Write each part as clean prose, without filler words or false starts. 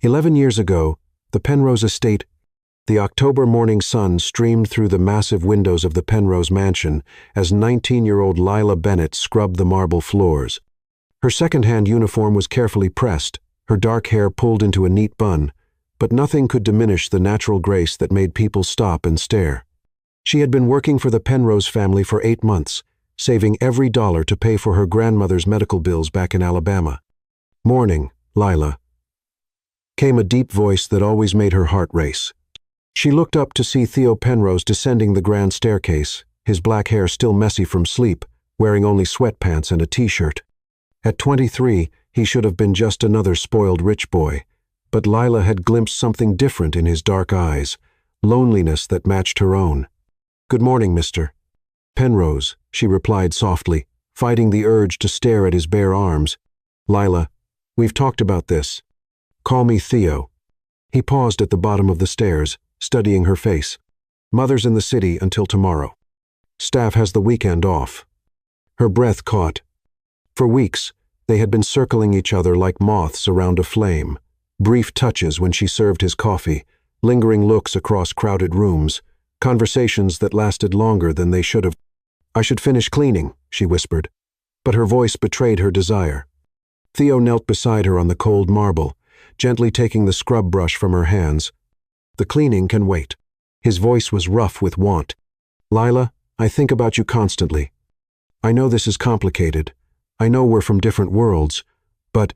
11 years ago, the Penrose estate. The October morning sun streamed through the massive windows of the Penrose mansion as 19-year-old Lila Bennett scrubbed the marble floors. Her second-hand uniform was carefully pressed, her dark hair pulled into a neat bun, but nothing could diminish the natural grace that made people stop and stare. She had been working for the Penrose family for 8 months, saving every dollar to pay for her grandmother's medical bills back in Alabama. "Morning, Lila," came a deep voice that always made her heart race. She looked up to see Theo Penrose descending the grand staircase, his black hair still messy from sleep, wearing only sweatpants and a t-shirt. At 23, he should have been just another spoiled rich boy, but Lila had glimpsed something different in his dark eyes, loneliness that matched her own. "Good morning, Mr. Penrose," she replied softly, fighting the urge to stare at his bare arms. "Lila, we've talked about this. Call me Theo." He paused at the bottom of the stairs, studying her face. "Mother's in the city until tomorrow. Staff has the weekend off." Her breath caught. For weeks, they had been circling each other like moths around a flame. Brief touches when she served his coffee, lingering looks across crowded rooms, conversations that lasted longer than they should have. "I should finish cleaning," she whispered, but her voice betrayed her desire. Theo knelt beside her on the cold marble, gently taking the scrub brush from her hands. "The cleaning can wait." His voice was rough with want. "Lila, I think about you constantly. I know this is complicated. I know we're from different worlds, but—"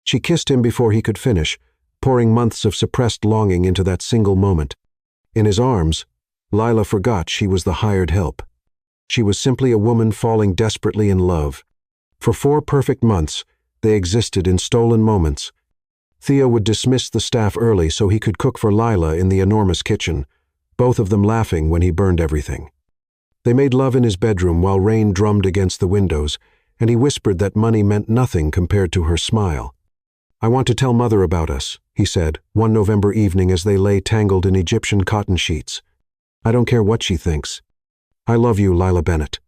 She kissed him before he could finish, pouring months of suppressed longing into that single moment. In his arms, Lila forgot she was the hired help. She was simply a woman falling desperately in love. For 4 perfect months, they existed in stolen moments. Theo would dismiss the staff early so he could cook for Lila in the enormous kitchen, both of them laughing when he burned everything. They made love in his bedroom while rain drummed against the windows, and he whispered that money meant nothing compared to her smile. "I want to tell Mother about us," he said, one November evening as they lay tangled in Egyptian cotton sheets. "I don't care what she thinks. I love you, Lila Bennett."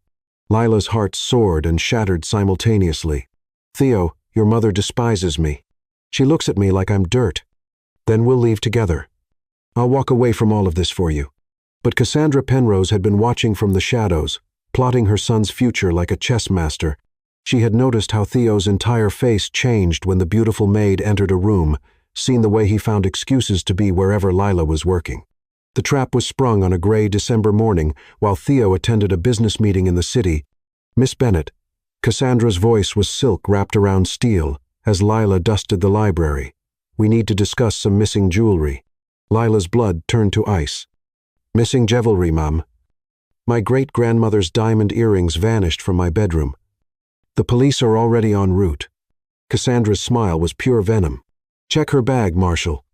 Lila's heart soared and shattered simultaneously. "Theo, your mother despises me. She looks at me like I'm dirt. Then we'll leave together. I'll walk away from all of this for you." But Cassandra Penrose had been watching from the shadows, plotting her son's future like a chess master. She had noticed how Theo's entire face changed when the beautiful Maid entered a room, seen the way he found excuses to be wherever Lila was working. The trap was sprung on a gray December morning while Theo attended a business meeting in the city. "Miss Bennett," Cassandra's voice was silk wrapped around steel as Lila dusted the library. "We need to discuss some missing jewelry." Lila's blood turned to ice. "Missing jewelry, Mom. My great-grandmother's diamond earrings vanished from my bedroom. The police are already en route." Cassandra's smile was pure venom. "Check her bag, Marshal."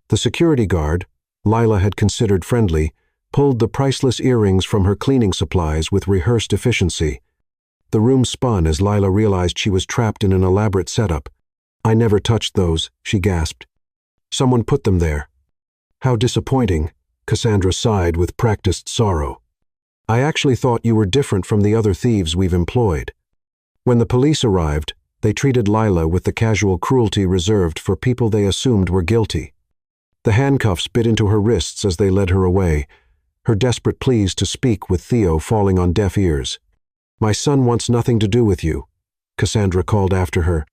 The security guard, Lila had considered friendly, pulled the priceless earrings from her cleaning supplies with rehearsed efficiency. The room spun as Lila realized she was trapped in an elaborate setup. "I never touched those," she gasped. "Someone put them there." "How disappointing," Cassandra sighed with practiced sorrow. "I actually thought you were different from the other thieves we've employed." When the police arrived, they treated Lila with the casual cruelty reserved for people they assumed were guilty. The handcuffs bit into her wrists as they led her away, her desperate pleas to speak with Theo falling on deaf ears. "My son wants nothing to do with you," Cassandra called after her.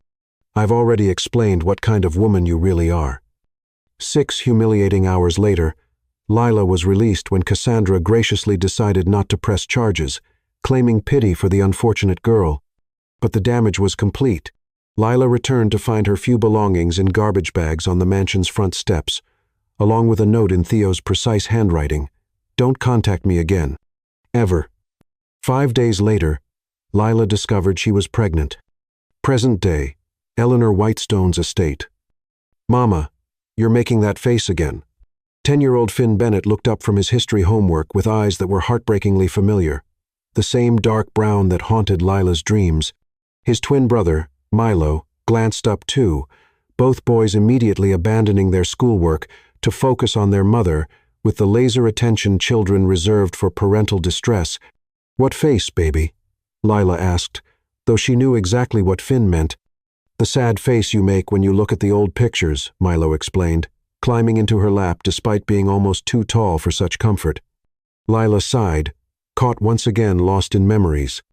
"I've already explained what kind of woman you really are." 6 humiliating hours later, Lila was released when Cassandra graciously decided not to press charges, claiming pity for the unfortunate girl. But the damage was complete. Lila returned to find her few belongings in garbage bags on the mansion's front steps, along with a note in Theo's precise handwriting: "Don't contact me again. Ever." 5 days later, Lila discovered she was pregnant. Present day, Eleanor Whitestone's estate. "Mama, you're making that face again." 10-year-old Finn Bennett looked up from his history homework with eyes that were heartbreakingly familiar, the same dark brown that haunted Lila's dreams. His twin brother, Milo, glanced up too, both boys immediately abandoning their schoolwork to focus on their mother with the laser attention children reserved for parental distress. "What face, baby?" Lila asked, though she knew exactly what Finn meant. The sad face you make when you look at the old pictures, Milo explained, climbing into her lap despite being almost too tall for such comfort. Lila sighed, caught once again lost in memories.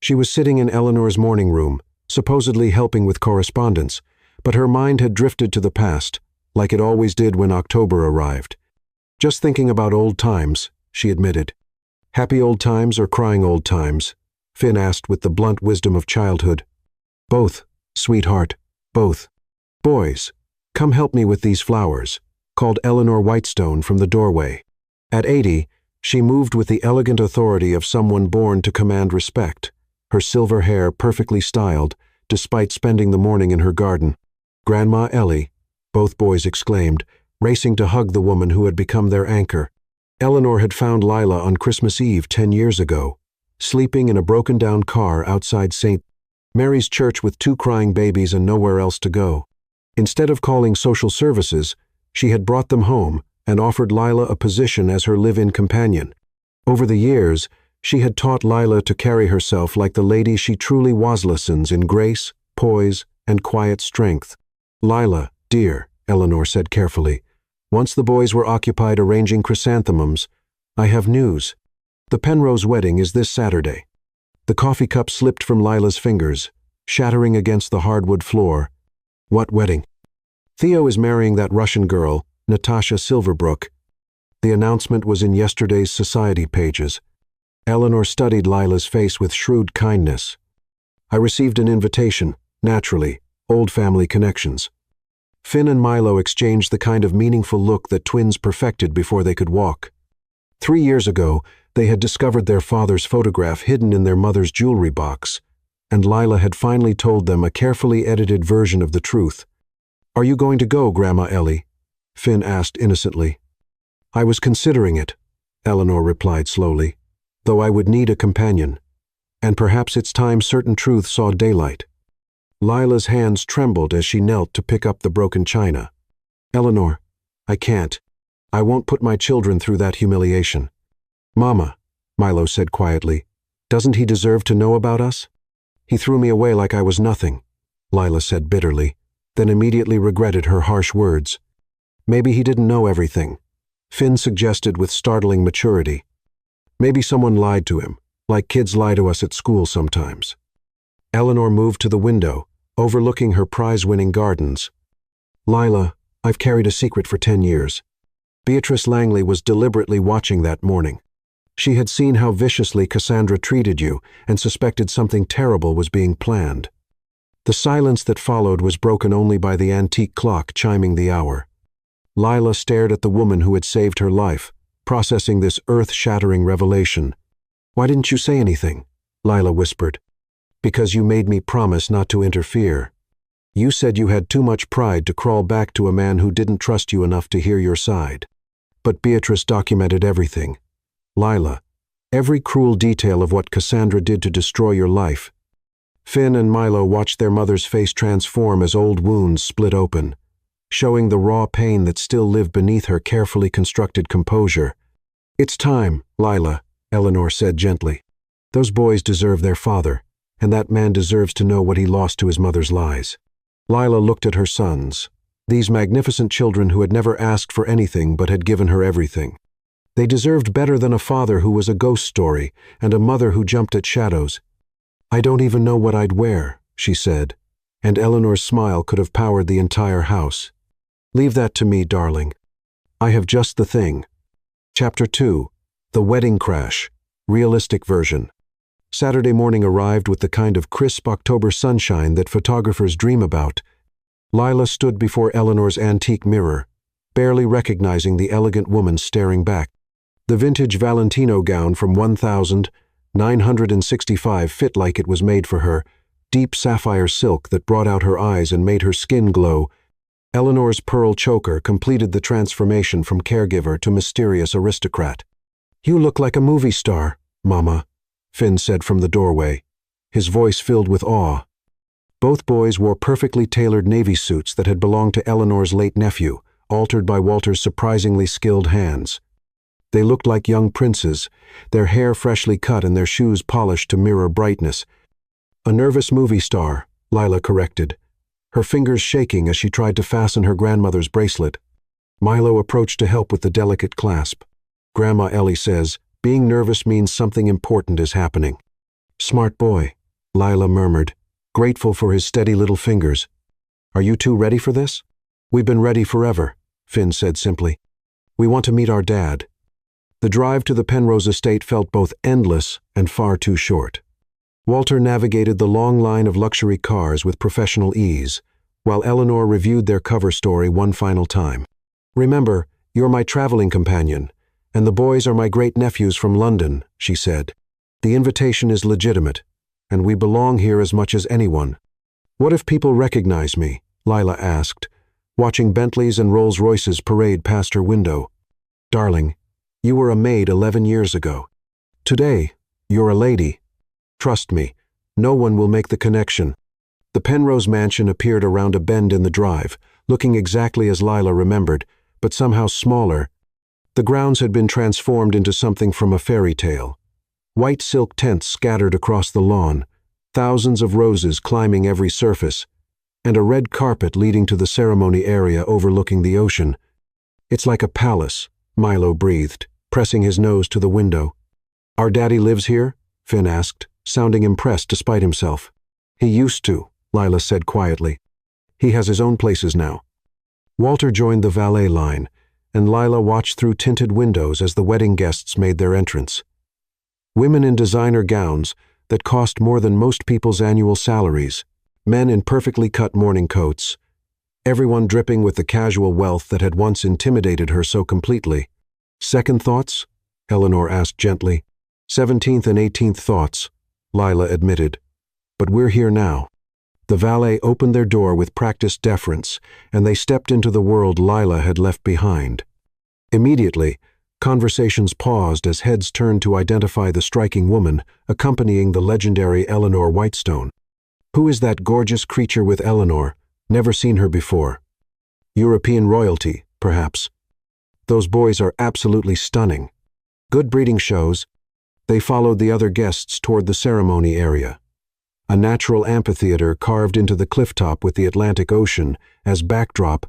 She was sitting in Eleanor's morning room, supposedly helping with correspondence, but her mind had drifted to the past, like it always did when October arrived. Just thinking about old times, she admitted. Happy old times or crying old times? Finn asked with the blunt wisdom of childhood. Both, sweetheart, both. Boys, come help me with these flowers, called Eleanor Whitestone from the doorway. At 80, she moved with the elegant authority of someone born to command respect, her silver hair perfectly styled, despite spending the morning in her garden. Grandma Ellie, both boys exclaimed, racing to hug the woman who had become their anchor. Eleanor had found Lila on Christmas Eve 10 years ago, sleeping in a broken-down car outside St. Mary's Church with 2 crying babies and nowhere else to go. Instead of calling social services, she had brought them home and offered Lila a position as her live-in companion. Over the years, she had taught Lila to carry herself like the lady she truly was, lessons in grace, poise, and quiet strength. Lila, dear, Eleanor said carefully, once the boys were occupied arranging chrysanthemums, I have news. The Penrose wedding is this Saturday. The coffee cup slipped from Lila's fingers, shattering against the hardwood floor. What wedding? Theo is marrying that Russian girl, Natasha Silverbrook. The announcement was in yesterday's society pages. Eleanor studied Lila's face with shrewd kindness. I received an invitation, naturally, old family connections. Finn and Milo exchanged the kind of meaningful look that twins perfected before they could walk. 3 years ago, they had discovered their father's photograph hidden in their mother's jewelry box, and Lila had finally told them a carefully edited version of the truth. Are you going to go, Grandma Ellie? Finn asked innocently. I was considering it, Eleanor replied slowly, though I would need a companion, and perhaps it's time certain truth saw daylight. Lila's hands trembled as she knelt to pick up the broken china. Eleanor, I can't. I won't put my children through that humiliation. Mama, Milo said quietly, doesn't he deserve to know about us? He threw me away like I was nothing, Lila said bitterly, then immediately regretted her harsh words. Maybe he didn't know everything, Finn suggested with startling maturity. Maybe someone lied to him, like kids lie to us at school sometimes. Eleanor moved to the window, overlooking her prize-winning gardens. Lila, I've carried a secret for 10 years. Beatrice Langley was deliberately watching that morning. She had seen how viciously Cassandra treated you and suspected something terrible was being planned. The silence that followed was broken only by the antique clock chiming the hour. Lila stared at the woman who had saved her life, processing this earth-shattering revelation. Why didn't you say anything? Lila whispered. Because you made me promise not to interfere. You said you had too much pride to crawl back to a man who didn't trust you enough to hear your side. But Beatrice documented everything. Lila, every cruel detail of what Cassandra did to destroy your life. Finn and Milo watched their mother's face transform as old wounds split open, showing the raw pain that still lived beneath her carefully constructed composure. It's time, Lila, Eleanor said gently. Those boys deserve their father, and that man deserves to know what he lost to his mother's lies. Lila looked at her sons, these magnificent children who had never asked for anything but had given her everything. They deserved better than a father who was a ghost story and a mother who jumped at shadows. I don't even know what I'd wear, she said, and Eleanor's smile could have powered the entire house. Leave that to me, darling. I have just the thing. Chapter 2. The Wedding Crash. Realistic version. Saturday morning arrived with the kind of crisp October sunshine that photographers dream about. Lila stood before Eleanor's antique mirror, barely recognizing the elegant woman staring back. The vintage Valentino gown from 1965 fit like it was made for her, deep sapphire silk that brought out her eyes and made her skin glow. Eleanor's pearl choker completed the transformation from caregiver to mysterious aristocrat. You look like a movie star, Mama, Finn said from the doorway, his voice filled with awe. Both boys wore perfectly tailored navy suits that had belonged to Eleanor's late nephew, altered by Walter's surprisingly skilled hands. They looked like young princes, their hair freshly cut and their shoes polished to mirror brightness. A nervous movie star, Lila corrected, her fingers shaking as she tried to fasten her grandmother's bracelet. Milo approached to help with the delicate clasp. Grandma Ellie says, "Being nervous means something important is happening." "Smart boy," Lila murmured, grateful for his steady little fingers. "Are you two ready for this?" "We've been ready forever," Finn said simply. "We want to meet our dad." The drive to the Penrose estate felt both endless and far too short. Walter navigated the long line of luxury cars with professional ease, while Eleanor reviewed their cover story one final time. "Remember, you're my traveling companion, and the boys are my great-nephews from London," she said. "The invitation is legitimate, and we belong here as much as anyone." "What if people recognize me?" Lila asked, watching Bentleys and Rolls-Royces parade past her window. "Darling, you were a maid 11 years ago. Today, you're a lady. Trust me, no one will make the connection." The Penrose mansion appeared around a bend in the drive, looking exactly as Lila remembered, but somehow smaller. The grounds had been transformed into something from a fairy tale. White silk tents scattered across the lawn, thousands of roses climbing every surface, and a red carpet leading to the ceremony area overlooking the ocean. "It's like a palace," Milo breathed, pressing his nose to the window. "Our daddy lives here?" Finn asked, sounding impressed despite himself. "He used to," Lila said quietly. "He has his own places now." Walter joined the valet line, and Lila watched through tinted windows as the wedding guests made their entrance. Women in designer gowns that cost more than most people's annual salaries, men in perfectly cut morning coats, everyone dripping with the casual wealth that had once intimidated her so completely. "Second thoughts?" Eleanor asked gently. "17th and 18th thoughts," Lila admitted. "But we're here now." The valet opened their door with practiced deference, and they stepped into the world Lila had left behind. Immediately, conversations paused as heads turned to identify the striking woman accompanying the legendary Eleanor Whitestone. "Who is that gorgeous creature with Eleanor? Never seen her before." "European royalty, perhaps." "Those boys are absolutely stunning." "Good breeding shows." They followed the other guests toward the ceremony area. A natural amphitheater carved into the clifftop with the Atlantic Ocean as backdrop.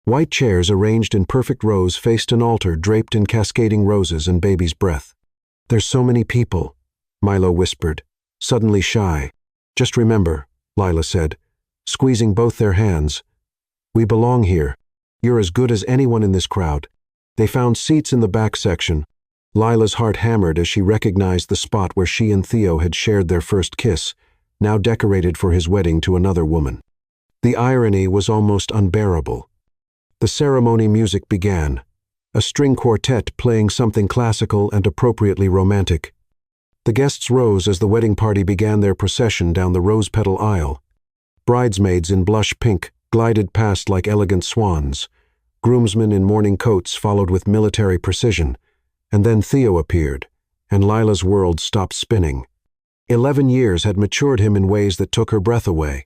White chairs arranged in perfect rows faced an altar draped in cascading roses and baby's breath. "There's so many people," Milo whispered, suddenly shy. "Just remember," Lila said, squeezing both their hands. "We belong here. You're as good as anyone in this crowd." They found seats in the back section. Lila's heart hammered as she recognized the spot where she and Theo had shared their first kiss, now decorated for his wedding to another woman. The irony was almost unbearable. The ceremony music began, a string quartet playing something classical and appropriately romantic. The guests rose as the wedding party began their procession down the rose-petal aisle. Bridesmaids in blush pink glided past like elegant swans. Groomsmen in morning coats followed with military precision, and then Theo appeared, and Lila's world stopped spinning. 11 years had matured him in ways that took her breath away.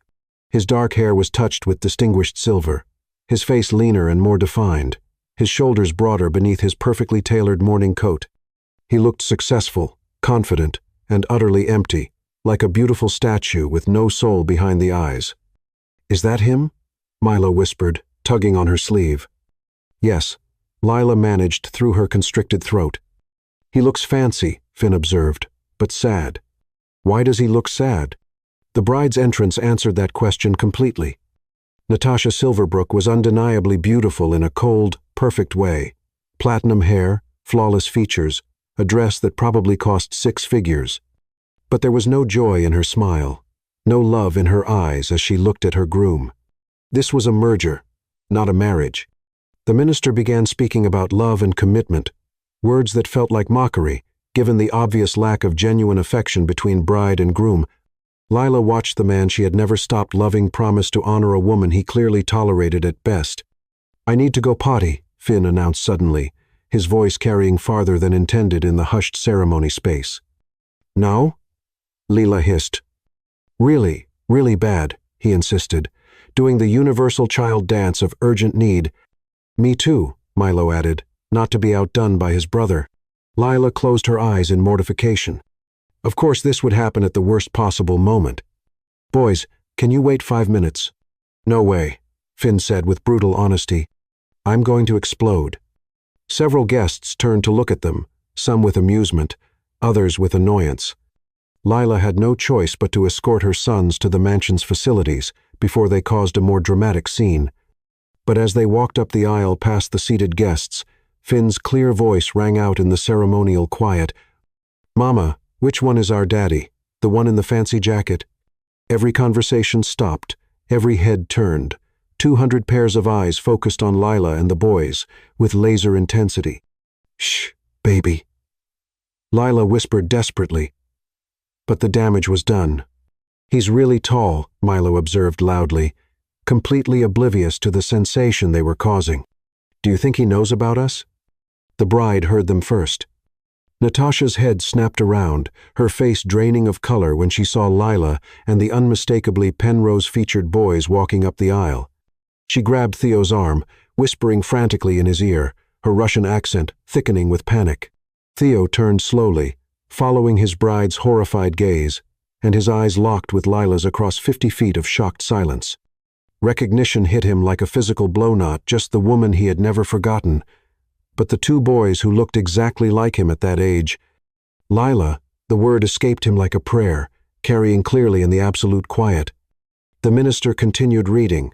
His dark hair was touched with distinguished silver, his face leaner and more defined, his shoulders broader beneath his perfectly tailored morning coat. He looked successful, confident, and utterly empty, like a beautiful statue with no soul behind the eyes. "Is that him?" Milo whispered, tugging on her sleeve. "Yes," Lila managed through her constricted throat. "He looks fancy," Finn observed, "but sad." "Why does he look sad?" The bride's entrance answered that question completely. Natasha Silverbrook was undeniably beautiful in a cold, perfect way. Platinum hair, flawless features, a dress that probably cost 6 figures. But there was no joy in her smile, no love in her eyes as she looked at her groom. This was a merger, not a marriage. The minister began speaking about love and commitment, words that felt like mockery, given the obvious lack of genuine affection between bride and groom. Lila watched the man she had never stopped loving promise to honor a woman he clearly tolerated at best. "I need to go potty," Finn announced suddenly, his voice carrying farther than intended in the hushed ceremony space. "No?" Lila hissed. "Really, really bad," he insisted, doing the universal child dance of urgent need. "Me too," Milo added, not to be outdone by his brother. Lila closed her eyes in mortification. Of course this would happen at the worst possible moment. "Boys, can you wait 5 minutes?" No way, Finn said with brutal honesty. I'm going to explode. Several guests turned to look at them, some with amusement, others with annoyance. Lila had no choice but to escort her sons to the mansion's facilities before they caused a more dramatic scene. But as they walked up the aisle past the seated guests, Finn's clear voice rang out in the ceremonial quiet. "Mama, which one is our daddy? The one in the fancy jacket?" Every conversation stopped, every head turned. 200 pairs of eyes focused on Lila and the boys, with laser intensity. "Shh, baby," Lila whispered desperately. But the damage was done. "He's really tall," Milo observed loudly, completely oblivious to the sensation they were causing. "Do you think he knows about us?" The bride heard them first. Natasha's head snapped around, her face draining of color when she saw Lila and the unmistakably Penrose-featured boys walking up the aisle. She grabbed Theo's arm, whispering frantically in his ear, her Russian accent thickening with panic. Theo turned slowly, following his bride's horrified gaze, and his eyes locked with Lila's across 50 feet of shocked silence. Recognition hit him like a physical blow, not just the woman he had never forgotten, but the two boys who looked exactly like him at that age. Lila, the word escaped him like a prayer, carrying clearly in the absolute quiet. The minister continued reading,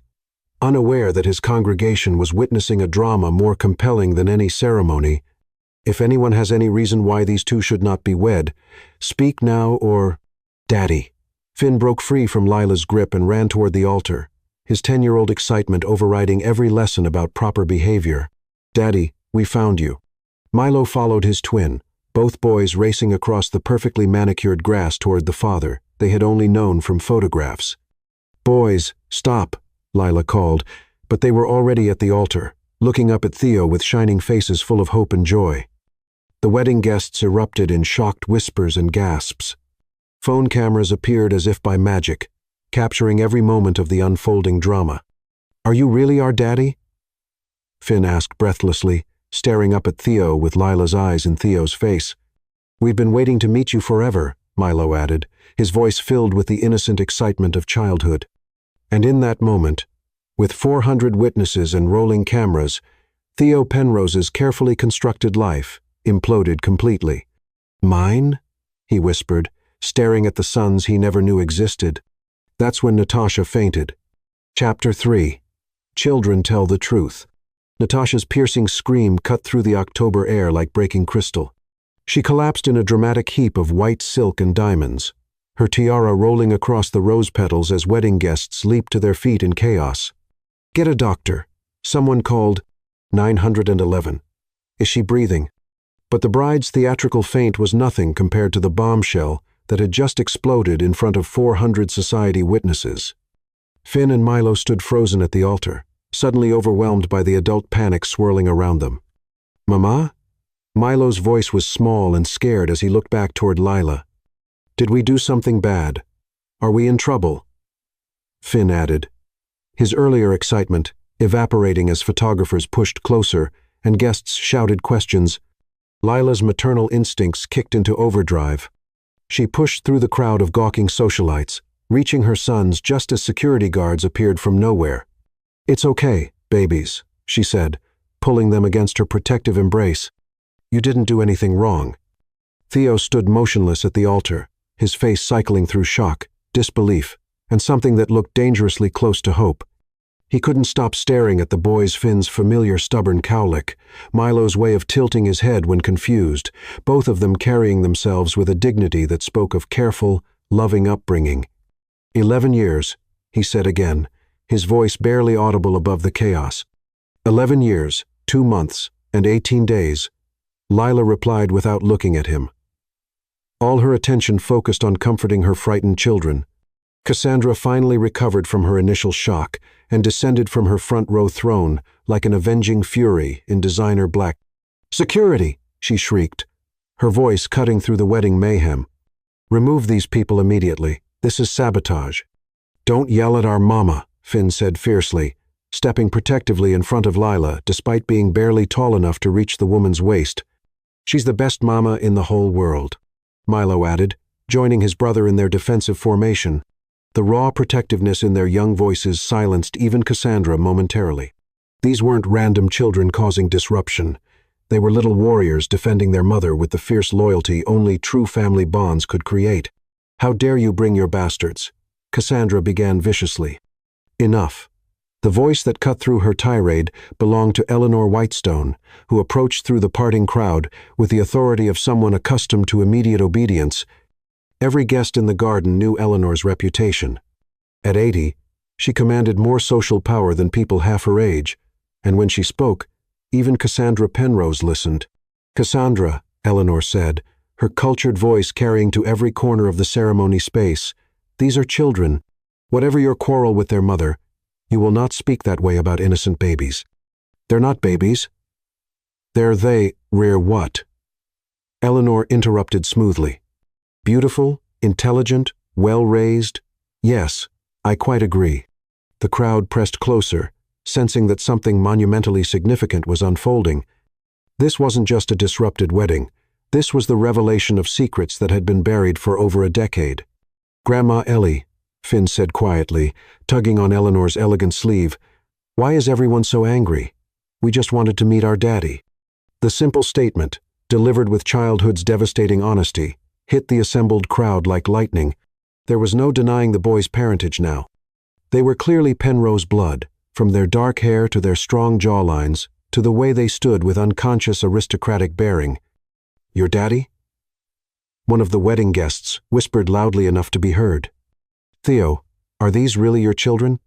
unaware that his congregation was witnessing a drama more compelling than any ceremony. "If anyone has any reason why these two should not be wed, speak now or—" "Daddy." Finn broke free from Lila's grip and ran toward the altar, his 10-year-old excitement overriding every lesson about proper behavior. "Daddy, we found you." Milo followed his twin, both boys racing across the perfectly manicured grass toward the father they had only known from photographs. "Boys, stop," Lila called, but they were already at the altar, looking up at Theo with shining faces full of hope and joy. The wedding guests erupted in shocked whispers and gasps. Phone cameras appeared as if by magic, capturing every moment of the unfolding drama. "Are you really our daddy?" Finn asked breathlessly, staring up at Theo with Lila's eyes in Theo's face. "We've been waiting to meet you forever," Milo added, his voice filled with the innocent excitement of childhood. And in that moment, with 400 witnesses and rolling cameras, Theo Penrose's carefully constructed life imploded completely. "Mine?" he whispered, staring at the sons he never knew existed. That's when Natasha fainted. Chapter 3. Children Tell the Truth. Natasha's piercing scream cut through the October air like breaking crystal. She collapsed in a dramatic heap of white silk and diamonds, her tiara rolling across the rose petals as wedding guests leaped to their feet in chaos. "Get a doctor," someone called. 911. "Is she breathing?" But the bride's theatrical faint was nothing compared to the bombshell that had just exploded in front of 400 society witnesses. Finn and Milo stood frozen at the altar, suddenly overwhelmed by the adult panic swirling around them. "Mama?" Milo's voice was small and scared as he looked back toward Lila. "Did we do something bad? Are we in trouble?" Finn added, his earlier excitement evaporating as photographers pushed closer and guests shouted questions. Lila's maternal instincts kicked into overdrive. She pushed through the crowd of gawking socialites, reaching her sons just as security guards appeared from nowhere. "It's okay, babies," she said, pulling them against her protective embrace. "You didn't do anything wrong." Theo stood motionless at the altar, his face cycling through shock, disbelief, and something that looked dangerously close to hope. He couldn't stop staring at the boy's Finn's familiar stubborn cowlick, Milo's way of tilting his head when confused, both of them carrying themselves with a dignity that spoke of careful, loving upbringing. 11 years, he said again, his voice barely audible above the chaos. 11 years, 2 months, and 18 days, Lila replied without looking at him. All her attention focused on comforting her frightened children. Cassandra finally recovered from her initial shock and descended from her front-row throne like an avenging fury in designer black. "Security!" she shrieked, her voice cutting through the wedding mayhem. "Remove these people immediately. This is sabotage." "Don't yell at our mama," Finn said fiercely, stepping protectively in front of Lila despite being barely tall enough to reach the woman's waist. "She's the best mama in the whole world," Milo added, joining his brother in their defensive formation. The raw protectiveness in their young voices silenced even Cassandra momentarily. These weren't random children causing disruption. They were little warriors defending their mother with the fierce loyalty only true family bonds could create. "How dare you bring your bastards?" Cassandra began viciously. Enough. The voice that cut through her tirade belonged to Eleanor Whitestone, who approached through the parting crowd with the authority of someone accustomed to immediate obedience. Every guest in the garden knew Eleanor's reputation. At 80, she commanded more social power than people half her age, and when she spoke, even Cassandra Penrose listened. "Cassandra," Eleanor said, her cultured voice carrying to every corner of the ceremony space, "these are children. Whatever your quarrel with their mother, you will not speak that way about innocent babies. They're not babies. Rear what?" Eleanor interrupted smoothly. "Beautiful, intelligent, well-raised. Yes, I quite agree." The crowd pressed closer, sensing that something monumentally significant was unfolding. This wasn't just a disrupted wedding. This was the revelation of secrets that had been buried for over a decade. "Grandma Ellie," Finn said quietly, tugging on Eleanor's elegant sleeve, "why is everyone so angry? We just wanted to meet our daddy." The simple statement, delivered with childhood's devastating honesty, hit the assembled crowd like lightning. There was no denying the boys' parentage now. They were clearly Penrose blood, from their dark hair to their strong jawlines, to the way they stood with unconscious aristocratic bearing. "Your daddy?" One of the wedding guests whispered loudly enough to be heard. "Theo, are these really your children?"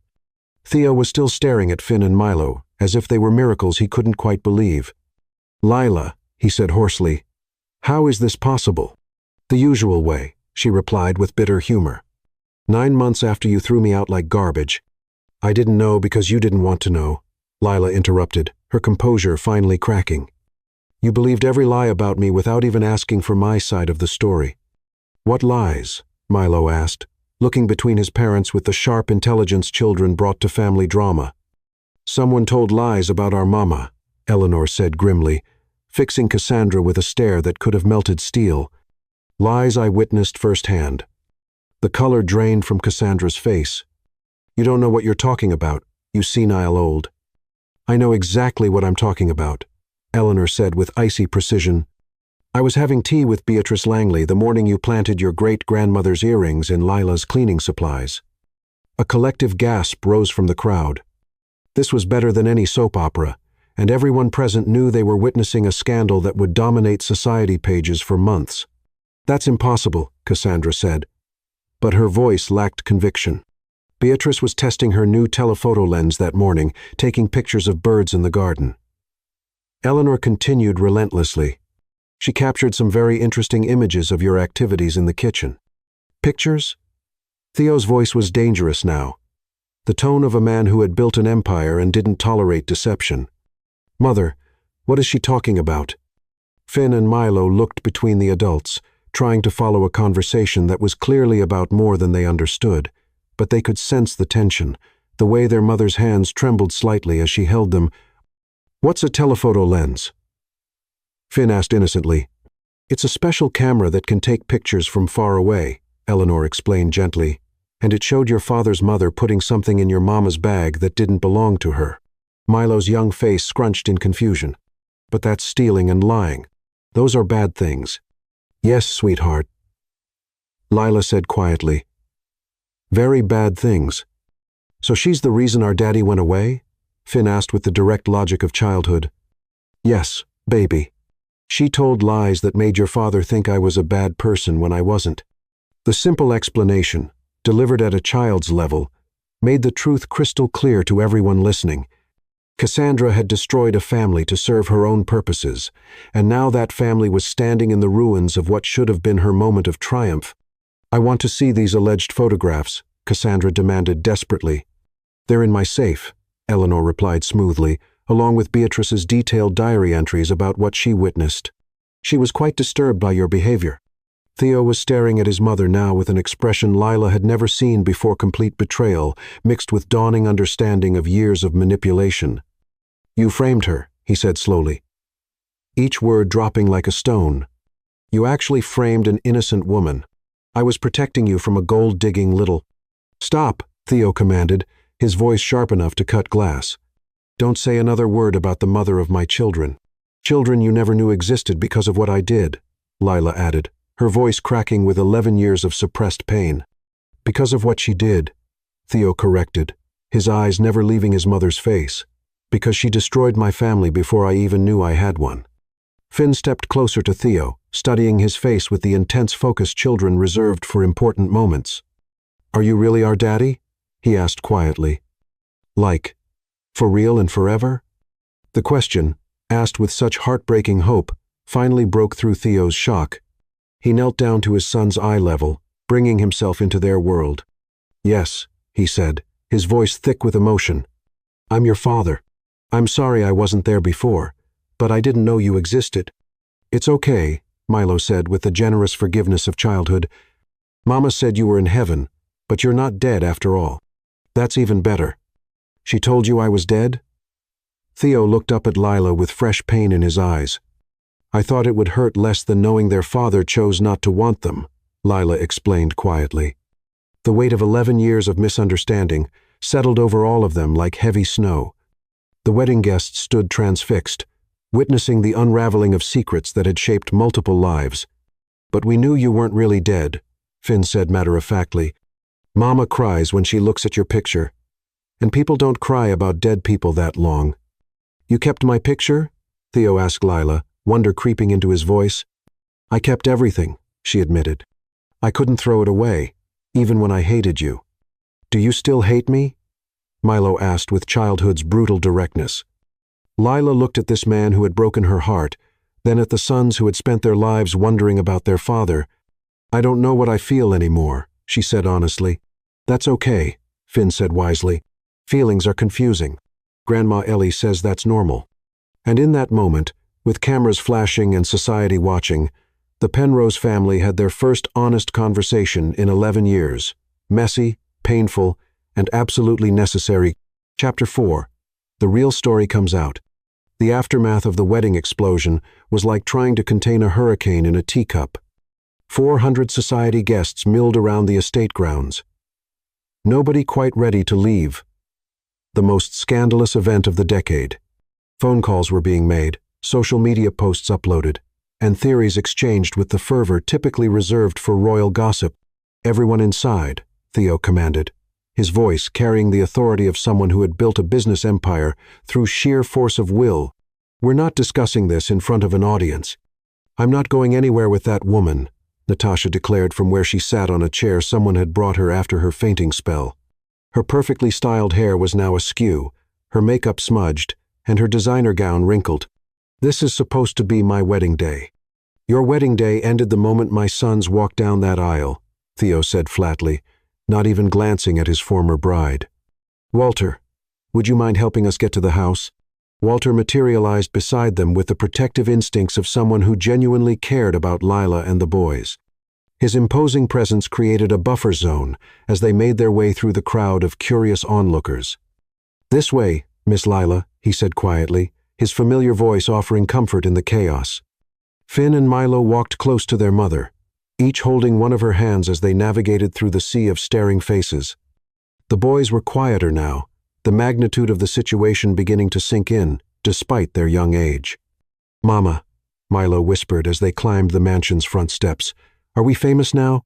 Theo was still staring at Finn and Milo, as if they were miracles he couldn't quite believe. "Lila," he said hoarsely, "how is this possible?" "The usual way," she replied with bitter humor. 9 months after you threw me out like garbage." "I didn't know because you didn't want to know," Lila interrupted, her composure finally cracking. "You believed every lie about me without even asking for my side of the story." "What lies?" Milo asked, looking between his parents with the sharp intelligence children brought to family drama. "Someone told lies about our mama," Eleanor said grimly, fixing Cassandra with a stare that could have melted steel. "Lies I witnessed firsthand." The color drained from Cassandra's face. "You don't know what you're talking about, you senile old." "I know exactly what I'm talking about," Eleanor said with icy precision. "I was having tea with Beatrice Langley the morning you planted your great-grandmother's earrings in Lila's cleaning supplies." A collective gasp rose from the crowd. This was better than any soap opera, and everyone present knew they were witnessing a scandal that would dominate society pages for months. "That's impossible," Cassandra said, but her voice lacked conviction. Beatrice was testing her new telephoto lens that morning, taking pictures of birds in the garden. Eleanor continued relentlessly. "She captured some very interesting images of your activities in the kitchen." "Pictures?" Theo's voice was dangerous now, the tone of a man who had built an empire and didn't tolerate deception. "Mother, what is she talking about?" Finn and Milo looked between the adults, trying to follow a conversation that was clearly about more than they understood, but they could sense the tension, the way their mother's hands trembled slightly as she held them. "What's a telephoto lens?" Finn asked innocently. "It's a special camera that can take pictures from far away," Eleanor explained gently, "and it showed your father's mother putting something in your mama's bag that didn't belong to her." Milo's young face scrunched in confusion. "But that's stealing and lying. Those are bad things." "Yes, sweetheart," Lila said quietly. "Very bad things." "So she's the reason our daddy went away?" Finn asked with the direct logic of childhood. "Yes, baby. She told lies that made your father think I was a bad person when I wasn't." The simple explanation, delivered at a child's level, made the truth crystal clear to everyone listening. Cassandra had destroyed a family to serve her own purposes, and now that family was standing in the ruins of what should have been her moment of triumph. "I want to see these alleged photographs," Cassandra demanded desperately. "They're in my safe," Eleanor replied smoothly, along with Beatrice's detailed diary entries about what she witnessed. "She was quite disturbed by your behavior." Theo was staring at his mother now with an expression Lila had never seen before: complete betrayal, mixed with dawning understanding of years of manipulation. "You framed her," he said slowly, each word dropping like a stone. "You actually framed an innocent woman. I was protecting you from a gold-digging little..." "Stop," Theo commanded, his voice sharp enough to cut glass. "Don't say another word about the mother of my children. Children you never knew existed because of what I did," Lila added, her voice cracking with 11 years of suppressed pain. "Because of what she did," Theo corrected, his eyes never leaving his mother's face. "Because she destroyed my family before I even knew I had one." Finn stepped closer to Theo, studying his face with the intense focus children reserved for important moments. "Are you really our daddy?" he asked quietly. "Like, for real and forever?" The question, asked with such heartbreaking hope, finally broke through Theo's shock. He knelt down to his son's eye level, bringing himself into their world. "Yes," he said, his voice thick with emotion. "I'm your father. I'm sorry I wasn't there before, but I didn't know you existed." "It's okay," Milo said with the generous forgiveness of childhood. "Mama said you were in heaven, but you're not dead after all. That's even better." "She told you I was dead?" Theo looked up at Lila with fresh pain in his eyes. "I thought it would hurt less than knowing their father chose not to want them," Lila explained quietly. The weight of 11 years of misunderstanding settled over all of them like heavy snow. The wedding guests stood transfixed, witnessing the unraveling of secrets that had shaped multiple lives. "But we knew you weren't really dead," Finn said matter-of-factly. "Mama cries when she looks at your picture. And people don't cry about dead people that long." "You kept my picture?" Theo asked Lila, wonder creeping into his voice. "I kept everything," she admitted. "I couldn't throw it away, even when I hated you." "Do you still hate me?" Milo asked with childhood's brutal directness. Lila looked at this man who had broken her heart, then at the sons who had spent their lives wondering about their father. "I don't know what I feel anymore," she said honestly. "That's okay," Finn said wisely. "Feelings are confusing. Grandma Ellie says that's normal." And in that moment, with cameras flashing and society watching, the Penrose family had their first honest conversation in 11 years. Messy, painful, and absolutely necessary. Chapter 4. The real story comes out. The aftermath of the wedding explosion was like trying to contain a hurricane in a teacup. 400 society guests milled around the estate grounds. Nobody quite ready to leave. The most scandalous event of the decade. Phone calls were being made, social media posts uploaded, and theories exchanged with the fervor typically reserved for royal gossip. "Everyone inside," Theo commanded, his voice carrying the authority of someone who had built a business empire through sheer force of will. "We're not discussing this in front of an audience." "I'm not going anywhere with that woman," Natasha declared from where she sat on a chair someone had brought her after her fainting spell. Her perfectly styled hair was now askew, her makeup smudged, and her designer gown wrinkled. "This is supposed to be my wedding day." "Your wedding day ended the moment my sons walked down that aisle," Theo said flatly, not even glancing at his former bride. "Walter, would you mind helping us get to the house?" Walter materialized beside them with the protective instincts of someone who genuinely cared about Lila and the boys. His imposing presence created a buffer zone as they made their way through the crowd of curious onlookers. "This way, Miss Lila," he said quietly, his familiar voice offering comfort in the chaos. Finn and Milo walked close to their mother, each holding one of her hands as they navigated through the sea of staring faces. The boys were quieter now, the magnitude of the situation beginning to sink in, despite their young age. "Mama," Milo whispered as they climbed the mansion's front steps, "are we famous now?"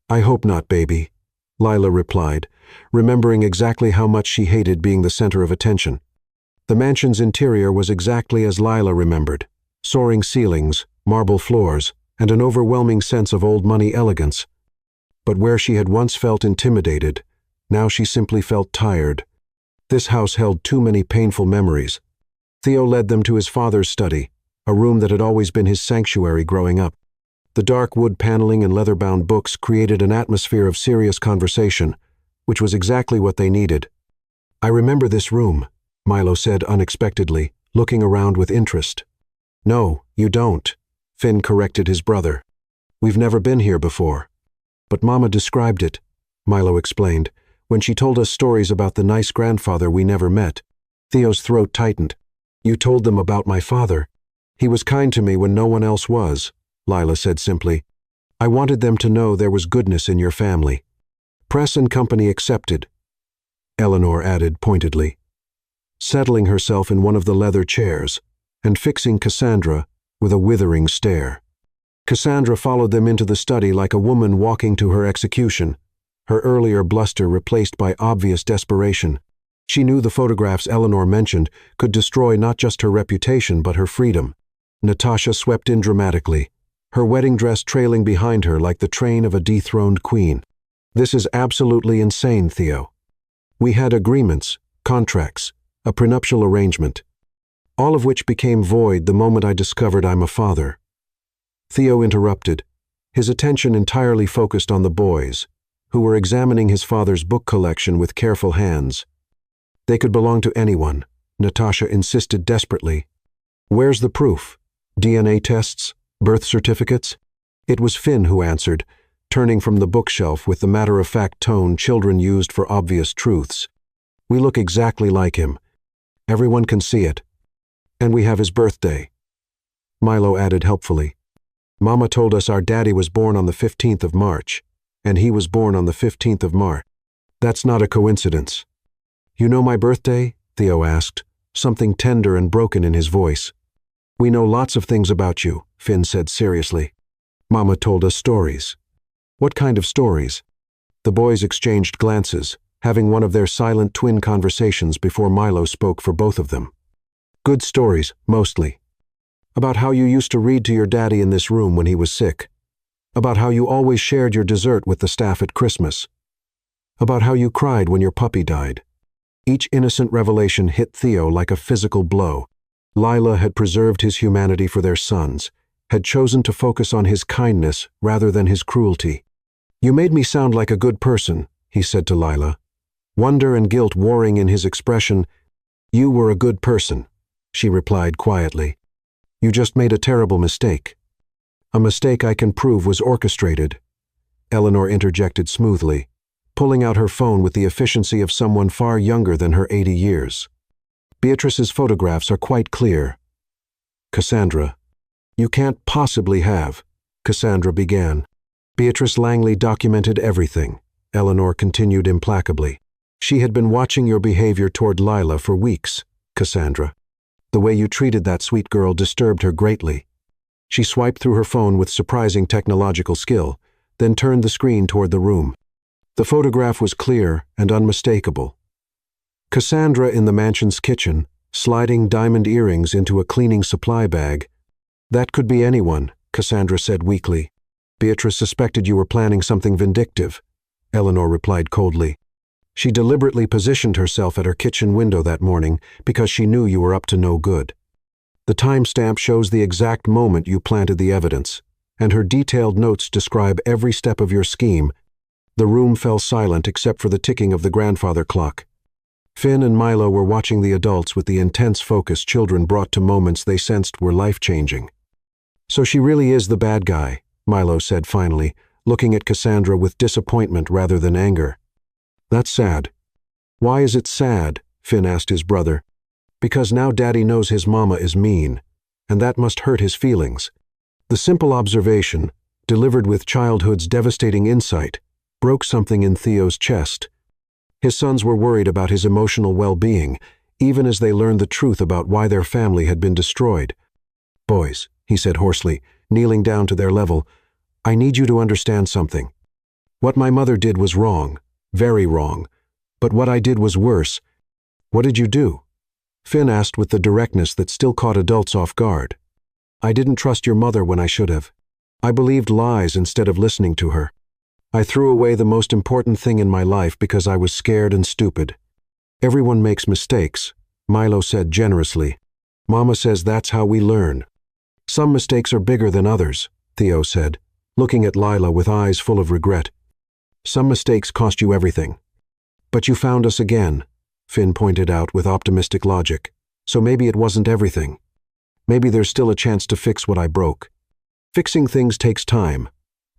"I hope not, baby," Lila replied, remembering exactly how much she hated being the center of attention. The mansion's interior was exactly as Lila remembered: soaring ceilings, marble floors, and an overwhelming sense of old-money elegance. But where she had once felt intimidated, now she simply felt tired. This house held too many painful memories. Theo led them to his father's study, a room that had always been his sanctuary growing up. The dark wood paneling and leather-bound books created an atmosphere of serious conversation, which was exactly what they needed. "I remember this room," Milo said unexpectedly, looking around with interest. "No, you don't," Finn corrected his brother. "We've never been here before." "But Mama described it," Milo explained, "when she told us stories about the nice grandfather we never met." Theo's throat tightened. "You told them about my father. He was kind to me when no one else was," Lila said simply. "I wanted them to know there was goodness in your family." Press and company accepted, Eleanor added pointedly, settling herself in one of the leather chairs and fixing Cassandra with a withering stare. Cassandra followed them into the study like a woman walking to her execution, her earlier bluster replaced by obvious desperation. She knew the photographs Eleanor mentioned could destroy not just her reputation but her freedom. Natasha swept in dramatically, her wedding dress trailing behind her like the train of a dethroned queen. "This is absolutely insane, Theo. We had agreements, contracts, a prenuptial arrangement, all of which became void the moment I discovered I'm a father." Theo interrupted, his attention entirely focused on the boys, who were examining his father's book collection with careful hands. "They could belong to anyone," Natasha insisted desperately. "Where's the proof? DNA tests? Birth certificates?" It was Finn who answered, turning from the bookshelf with the matter-of-fact tone children used for obvious truths. "We look exactly like him. Everyone can see it. And we have his birthday." Milo added helpfully, "Mama told us our daddy was born on the 15th of March, and he was born on the 15th of March. That's not a coincidence." "You know my birthday?" Theo asked, something tender and broken in his voice. "We know lots of things about you," Finn said seriously. "Mama told us stories." "What kind of stories?" The boys exchanged glances, having one of their silent twin conversations before Milo spoke for both of them. "Good stories, mostly. About how you used to read to your daddy in this room when he was sick. About how you always shared your dessert with the staff at Christmas. About how you cried when your puppy died." Each innocent revelation hit Theo like a physical blow. Lila had preserved his humanity for their sons, had chosen to focus on his kindness rather than his cruelty. "You made me sound like a good person," he said to Lila, wonder and guilt warring in his expression. "You were a good person," she replied quietly. "You just made a terrible mistake." "A mistake I can prove was orchestrated," Eleanor interjected smoothly, pulling out her phone with the efficiency of someone far younger than her 80 years. "Beatrice's photographs are quite clear." "Cassandra, you can't possibly have," Cassandra began. "Beatrice Langley documented everything," Eleanor continued implacably. "She had been watching your behavior toward Lila for weeks, Cassandra. The way you treated that sweet girl disturbed her greatly." She swiped through her phone with surprising technological skill, then turned the screen toward the room. The photograph was clear and unmistakable. Cassandra in the mansion's kitchen, sliding diamond earrings into a cleaning supply bag. "That could be anyone," Cassandra said weakly. "Beatrice suspected you were planning something vindictive," Eleanor replied coldly. "She deliberately positioned herself at her kitchen window that morning because she knew you were up to no good. The timestamp shows the exact moment you planted the evidence, and her detailed notes describe every step of your scheme." The room fell silent except for the ticking of the grandfather clock. Finn and Milo were watching the adults with the intense focus children brought to moments they sensed were life-changing. "So she really is the bad guy," Milo said finally, looking at Cassandra with disappointment rather than anger. "That's sad." "Why is it sad?" Finn asked his brother. "Because now Daddy knows his mama is mean, and that must hurt his feelings." The simple observation, delivered with childhood's devastating insight, broke something in Theo's chest. His sons were worried about his emotional well-being, even as they learned the truth about why their family had been destroyed. "Boys," he said hoarsely, kneeling down to their level, "I need you to understand something. What my mother did was wrong, very wrong, but what I did was worse." "What did you do?" Finn asked with the directness that still caught adults off guard. "I didn't trust your mother when I should have. I believed lies instead of listening to her. I threw away the most important thing in my life because I was scared and stupid." "Everyone makes mistakes," Milo said generously. "Mama says that's how we learn." "Some mistakes are bigger than others," Theo said, looking at Lila with eyes full of regret. "Some mistakes cost you everything." "But you found us again," Finn pointed out with optimistic logic. "So maybe it wasn't everything. Maybe there's still a chance to fix what I broke." "Fixing things takes time,"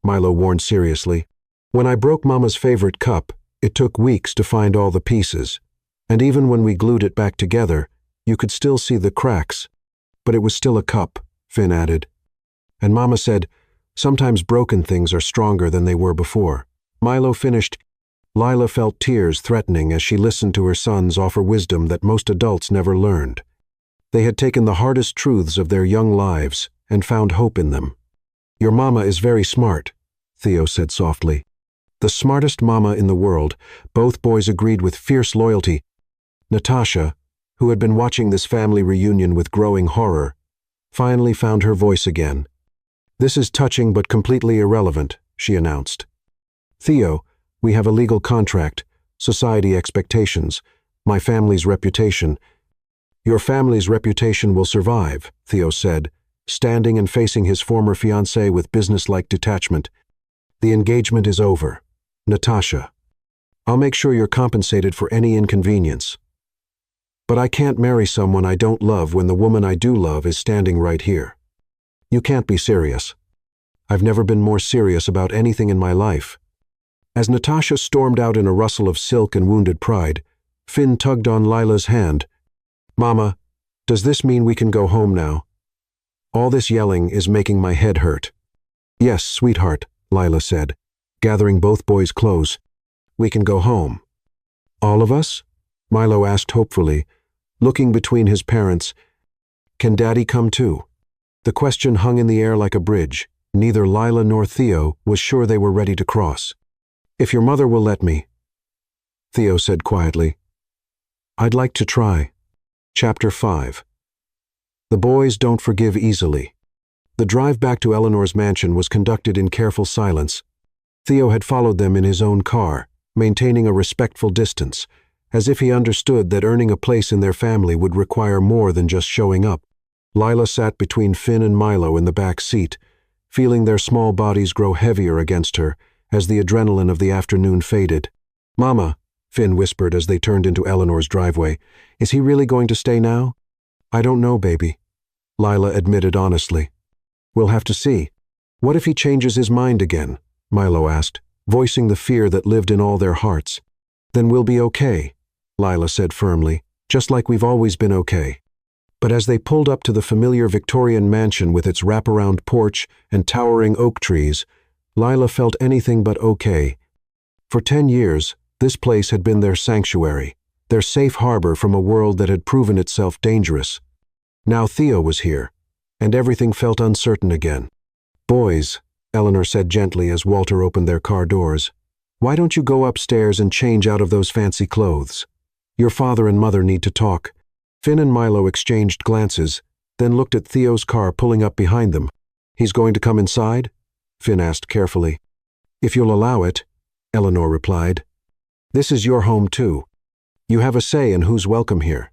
Milo warned seriously. "When I broke Mama's favorite cup, it took weeks to find all the pieces, and even when we glued it back together, you could still see the cracks. But it was still a cup," Finn added. "And Mama said, sometimes broken things are stronger than they were before." Milo finished, Lila felt tears threatening as she listened to her sons offer wisdom that most adults never learned. They had taken the hardest truths of their young lives and found hope in them. "Your mama is very smart," Theo said softly. "The smartest mama in the world," both boys agreed with fierce loyalty. Natasha, who had been watching this family reunion with growing horror, finally found her voice again. "This is touching but completely irrelevant," she announced. "Theo, we have a legal contract, society expectations, my family's reputation." "Your family's reputation will survive," Theo said, standing and facing his former fiancée with businesslike detachment. "The engagement is over. Natasha, I'll make sure you're compensated for any inconvenience. But I can't marry someone I don't love when the woman I do love is standing right here. You can't be serious." "I've never been more serious about anything in my life." As Natasha stormed out in a rustle of silk and wounded pride, Finn tugged on Lila's hand. "Mama, does this mean we can go home now? All this yelling is making my head hurt." "Yes, sweetheart," Lila said, gathering both boys close. "We can go home." "All of us?" Milo asked hopefully, looking between his parents. "Can Daddy come too?" The question hung in the air like a bridge. Neither Lila nor Theo was sure they were ready to cross. "If your mother will let me," Theo said quietly. "I'd like to try." Chapter 5. The boys don't forgive easily. The drive back to Eleanor's mansion was conducted in careful silence. Theo had followed them in his own car, maintaining a respectful distance, as if he understood that earning a place in their family would require more than just showing up. Lila sat between Finn and Milo in the back seat, feeling their small bodies grow heavier against her as the adrenaline of the afternoon faded. "Mama," Finn whispered as they turned into Eleanor's driveway, "is he really going to stay now?" "I don't know, baby," Lila admitted honestly. "We'll have to see." "What if he changes his mind again?" Milo asked, voicing the fear that lived in all their hearts. "Then we'll be okay," Lila said firmly, "just like we've always been okay." But as they pulled up to the familiar Victorian mansion with its wraparound porch and towering oak trees, Lila felt anything but okay. For 10 years, this place had been their sanctuary, their safe harbor from a world that had proven itself dangerous. Now Theo was here, and everything felt uncertain again. "Boys," Eleanor said gently as Walter opened their car doors, "why don't you go upstairs and change out of those fancy clothes? Your father and mother need to talk." Finn and Milo exchanged glances, then looked at Theo's car pulling up behind them. "He's going to come inside?" Finn asked carefully. "If you'll allow it," Eleanor replied. "This is your home too. You have a say in who's welcome here."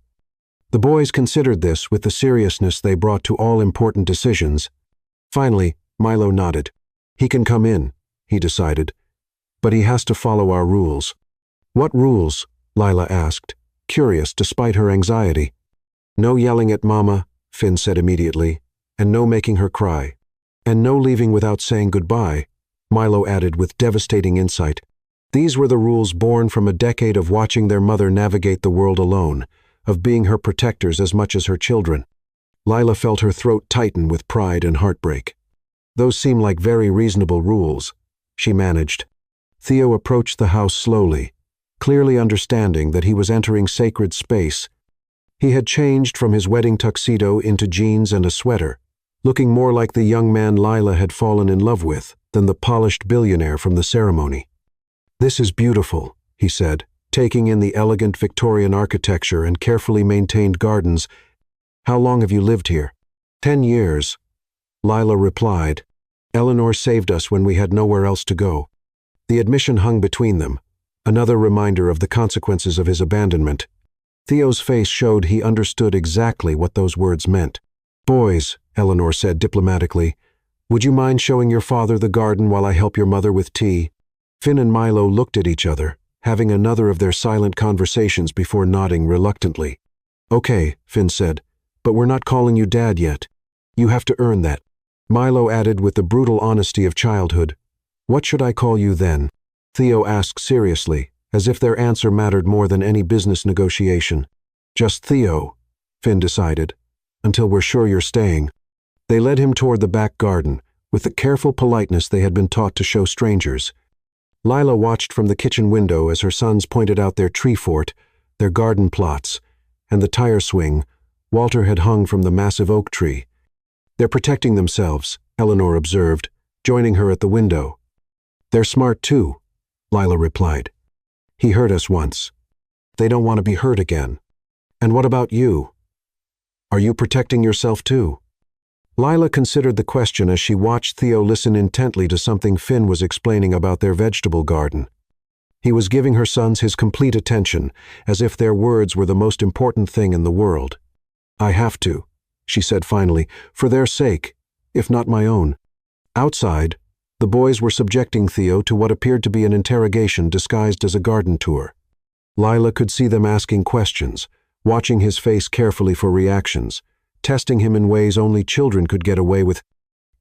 The boys considered this with the seriousness they brought to all important decisions. Finally, Milo nodded. "He can come in," he decided, "but he has to follow our rules." "What rules?" Lila asked, curious despite her anxiety. "No yelling at Mama," Finn said immediately, "and no making her cry. And no leaving without saying goodbye," Milo added with devastating insight. These were the rules born from a decade of watching their mother navigate the world alone, of being her protectors as much as her children. Lila felt her throat tighten with pride and heartbreak. "Those seem like very reasonable rules," she managed. Theo approached the house slowly, clearly understanding that he was entering sacred space. He had changed from his wedding tuxedo into jeans and a sweater, looking more like the young man Lila had fallen in love with than the polished billionaire from the ceremony. "This is beautiful," he said, taking in the elegant Victorian architecture and carefully maintained gardens. "How long have you lived here?" 10 years, Lila replied. "Eleanor saved us when we had nowhere else to go." The admission hung between them, another reminder of the consequences of his abandonment. Theo's face showed he understood exactly what those words meant. "Boys," Eleanor said diplomatically, "would you mind showing your father the garden while I help your mother with tea?" Finn and Milo looked at each other, having another of their silent conversations before nodding reluctantly. "Okay," Finn said, "but we're not calling you Dad yet. You have to earn that." Milo added with the brutal honesty of childhood, "What should I call you then?" Theo asked seriously, as if their answer mattered more than any business negotiation. "Just Theo," Finn decided, "until we're sure you're staying." They led him toward the back garden, with the careful politeness they had been taught to show strangers. Lila watched from the kitchen window as her sons pointed out their tree fort, their garden plots, and the tire swing Walter had hung from the massive oak tree. "They're protecting themselves," Eleanor observed, joining her at the window. "They're smart too," Lila replied. "He hurt us once. They don't want to be hurt again. And what about you? Are you protecting yourself too?" Lila considered the question as she watched Theo listen intently to something Finn was explaining about their vegetable garden. He was giving her sons his complete attention, as if their words were the most important thing in the world. "I have to," she said finally, "for their sake, if not my own." Outside, the boys were subjecting Theo to what appeared to be an interrogation disguised as a garden tour. Lila could see them asking questions, watching his face carefully for reactions, testing him in ways only children could get away with.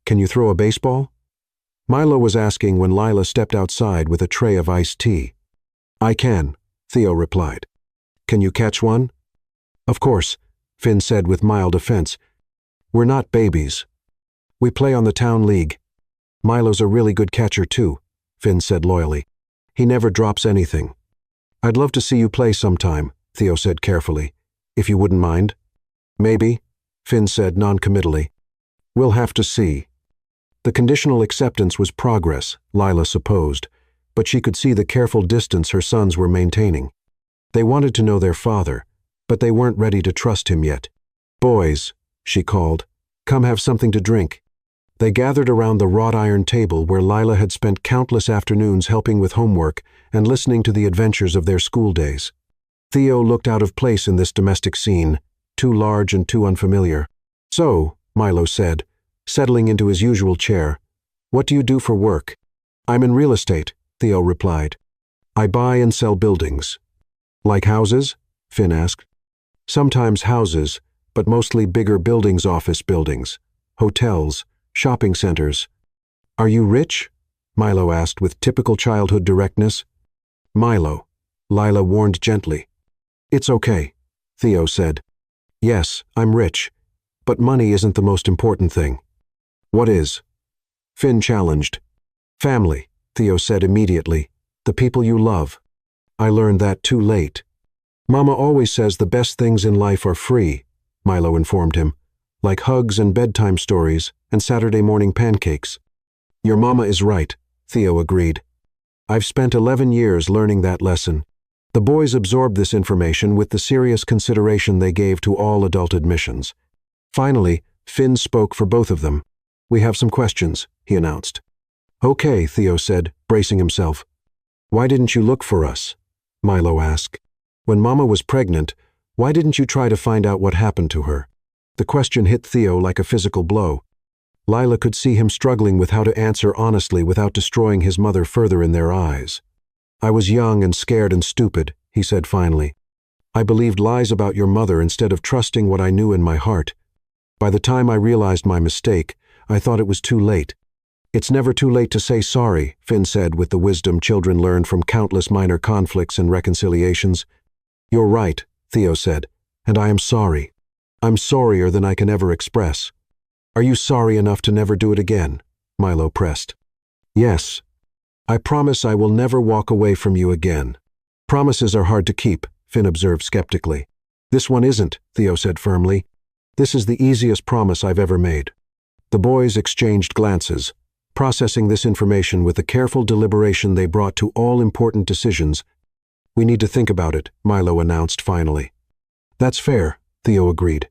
"Can you throw a baseball?" Milo was asking when Lila stepped outside with a tray of iced tea. "I can," Theo replied. "Can you catch one?" "Of course," Finn said with mild offense. "We're not babies. We play on the town league." "Milo's a really good catcher too," Finn said loyally. "He never drops anything." "I'd love to see you play sometime," Theo said carefully, "if you wouldn't mind." "Maybe," Finn said non-committally. "We'll have to see." The conditional acceptance was progress, Lila supposed, but she could see the careful distance her sons were maintaining. They wanted to know their father, but they weren't ready to trust him yet. "Boys," she called, "come have something to drink." They gathered around the wrought iron table where Lila had spent countless afternoons helping with homework and listening to the adventures of their school days. Theo looked out of place in this domestic scene, too large and too unfamiliar. "So," Milo said, settling into his usual chair, "what do you do for work?" "I'm in real estate," Theo replied. "I buy and sell buildings." "Like houses?" Finn asked. "Sometimes houses, but mostly bigger buildings, office buildings, hotels, shopping centers." "Are you rich?" Milo asked with typical childhood directness. "Milo," Lila warned gently. "It's okay," Theo said. "Yes, I'm rich, but money isn't the most important thing." "What is?" Finn challenged. "Family," Theo said immediately. "The people you love." "I learned that too late." "Mama always says the best things in life are free," Milo informed him, "like hugs and bedtime stories and Saturday morning pancakes." "Your mama is right," Theo agreed. "I've spent 11 years learning that lesson." The boys absorbed this information with the serious consideration they gave to all adult admissions. Finally, Finn spoke for both of them. "We have some questions," he announced. "Okay," Theo said, bracing himself. "Why didn't you look for us?" Milo asked. "When Mama was pregnant, why didn't you try to find out what happened to her?" The question hit Theo like a physical blow. Lila could see him struggling with how to answer honestly without destroying his mother further in their eyes. "I was young and scared and stupid," he said finally. "I believed lies about your mother instead of trusting what I knew in my heart. By the time I realized my mistake, I thought it was too late." "It's never too late to say sorry," Finn said with the wisdom children learn from countless minor conflicts and reconciliations. "You're right," Theo said, "and I am sorry. I'm sorrier than I can ever express." "Are you sorry enough to never do it again?" Milo pressed. "Yes. I promise I will never walk away from you again." "Promises are hard to keep," Finn observed skeptically. "This one isn't," Theo said firmly. "This is the easiest promise I've ever made." The boys exchanged glances, processing this information with the careful deliberation they brought to all important decisions. "We need to think about it," Milo announced finally. "That's fair," Theo agreed.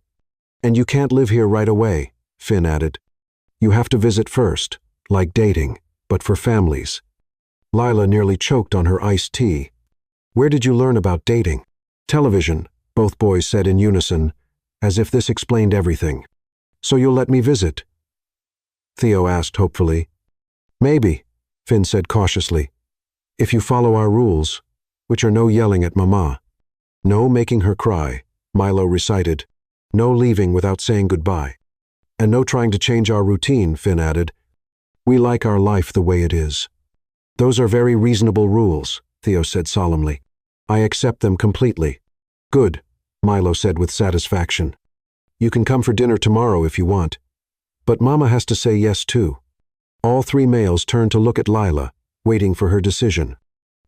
"And you can't live here right away," Finn added. "You have to visit first, like dating, but for families." Lila nearly choked on her iced tea. "Where did you learn about dating?" "Television," both boys said in unison, as if this explained everything. "So you'll let me visit?" Theo asked hopefully. "Maybe," Finn said cautiously, "if you follow our rules, which are no yelling at Mama, no making her cry," Milo recited, "no leaving without saying goodbye, and no trying to change our routine," Finn added. "We like our life the way it is." "Those are very reasonable rules," Theo said solemnly. "I accept them completely." "Good," Milo said with satisfaction. "You can come for dinner tomorrow if you want. But Mama has to say yes too." All three males turned to look at Lila, waiting for her decision.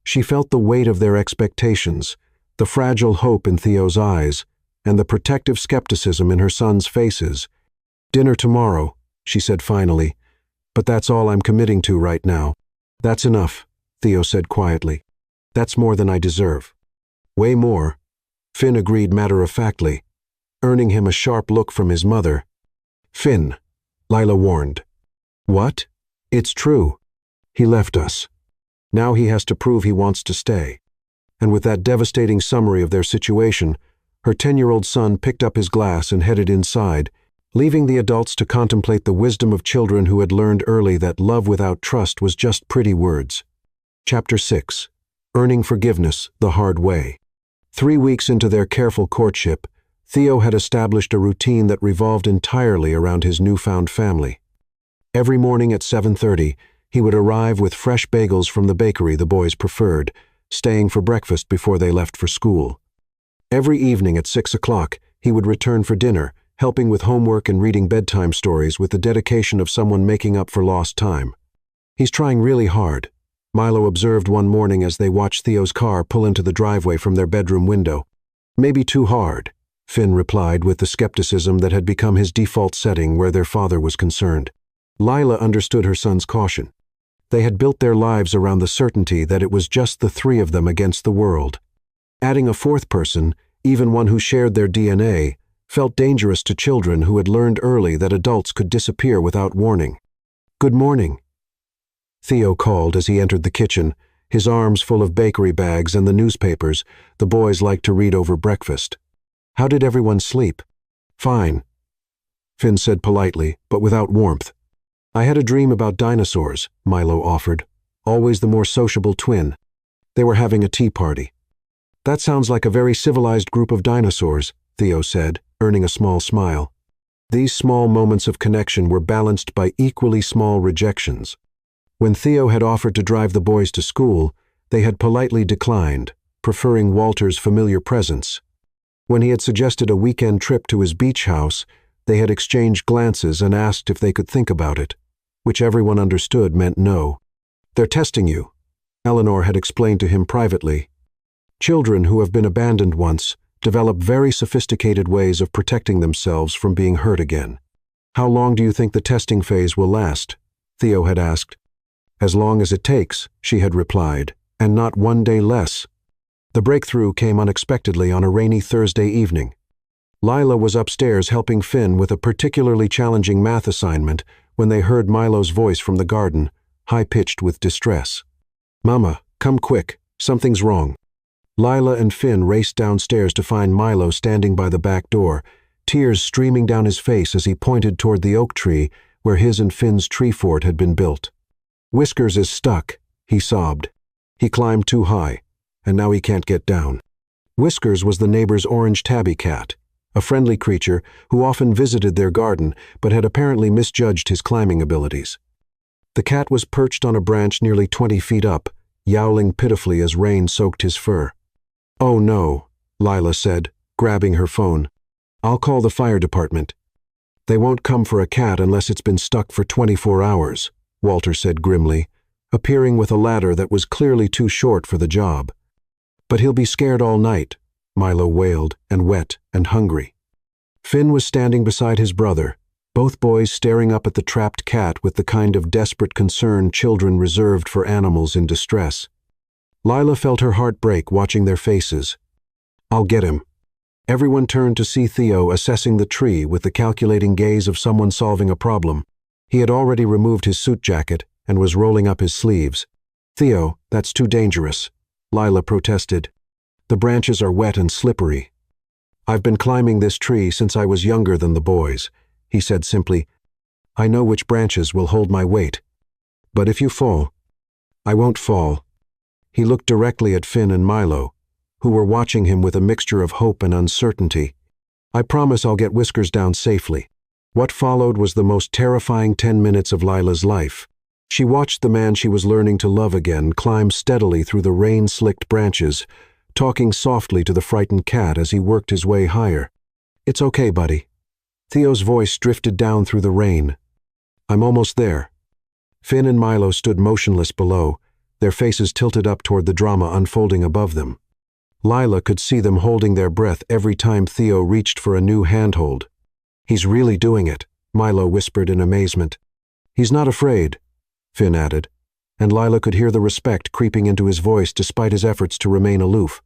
She felt the weight of their expectations, the fragile hope in Theo's eyes, and the protective skepticism in her son's faces. "Dinner tomorrow," she said finally, "but that's all I'm committing to right now." "That's enough," Theo said quietly. "That's more than I deserve." "Way more," Finn agreed matter-of-factly, earning him a sharp look from his mother. "Finn," Lila warned. "What?" "It's true. He left us. Now he has to prove he wants to stay." And with that devastating summary of their situation, her 10-year-old son picked up his glass and headed inside, leaving the adults to contemplate the wisdom of children who had learned early that love without trust was just pretty words. Chapter 6. Earning Forgiveness the Hard Way. 3 weeks into their careful courtship, Theo had established a routine that revolved entirely around his newfound family. Every morning at 7:30, he would arrive with fresh bagels from the bakery the boys preferred, staying for breakfast before they left for school. Every evening at 6 o'clock, he would return for dinner, helping with homework and reading bedtime stories with the dedication of someone making up for lost time. "He's trying really hard," Milo observed one morning as they watched Theo's car pull into the driveway from their bedroom window. "Maybe too hard," Finn replied with the skepticism that had become his default setting where their father was concerned. Lila understood her son's caution. They had built their lives around the certainty that it was just the three of them against the world. Adding a fourth person, even one who shared their DNA, felt dangerous to children who had learned early that adults could disappear without warning. "Good morning," Theo called as he entered the kitchen, his arms full of bakery bags and the newspapers the boys liked to read over breakfast. "How did everyone sleep?" "Fine," Finn said politely, but without warmth. "I had a dream about dinosaurs," Milo offered, always the more sociable twin. They were having a tea party. "That sounds like a very civilized group of dinosaurs," Theo said, earning a small smile. These small moments of connection were balanced by equally small rejections. When Theo had offered to drive the boys to school, they had politely declined, preferring Walter's familiar presence. When he had suggested a weekend trip to his beach house, they had exchanged glances and asked if they could think about it, which everyone understood meant no. "They're testing you," Eleanor had explained to him privately. Children who have been abandoned once develop very sophisticated ways of protecting themselves from being hurt again. "How long do you think the testing phase will last?" Theo had asked. "As long as it takes," she had replied, "and not one day less." The breakthrough came unexpectedly on a rainy Thursday evening. Lila was upstairs helping Finn with a particularly challenging math assignment when they heard Milo's voice from the garden, high-pitched with distress. "Mama, come quick, something's wrong." Lila and Finn raced downstairs to find Milo standing by the back door, tears streaming down his face as he pointed toward the oak tree where his and Finn's tree fort had been built. "Whiskers is stuck," he sobbed. "He climbed too high, and now he can't get down." Whiskers was the neighbor's orange tabby cat, a friendly creature who often visited their garden but had apparently misjudged his climbing abilities. The cat was perched on a branch nearly 20 feet up, yowling pitifully as rain soaked his fur. "Oh no," Lila said, grabbing her phone. "I'll call the fire department." "They won't come for a cat unless it's been stuck for 24 hours, Walter said grimly, appearing with a ladder that was clearly too short for the job. "But he'll be scared all night," Milo wailed, "and wet and hungry." Finn was standing beside his brother, both boys staring up at the trapped cat with the kind of desperate concern children reserved for animals in distress. Lila felt her heart break watching their faces. "I'll get him." Everyone turned to see Theo assessing the tree with the calculating gaze of someone solving a problem. He had already removed his suit jacket and was rolling up his sleeves. "Theo, that's too dangerous," Lila protested. "The branches are wet and slippery." "I've been climbing this tree since I was younger than the boys," he said simply. "I know which branches will hold my weight. But if you fall—" "I won't fall." He looked directly at Finn and Milo, who were watching him with a mixture of hope and uncertainty. "I promise I'll get Whiskers down safely." What followed was the most terrifying 10 minutes of Lila's life. She watched the man she was learning to love again climb steadily through the rain-slicked branches, talking softly to the frightened cat as he worked his way higher. "It's okay, buddy." Theo's voice drifted down through the rain. "I'm almost there." Finn and Milo stood motionless below, their faces tilted up toward the drama unfolding above them. Lila could see them holding their breath every time Theo reached for a new handhold. "He's really doing it," Milo whispered in amazement. "He's not afraid," Finn added, and Lila could hear the respect creeping into his voice despite his efforts to remain aloof.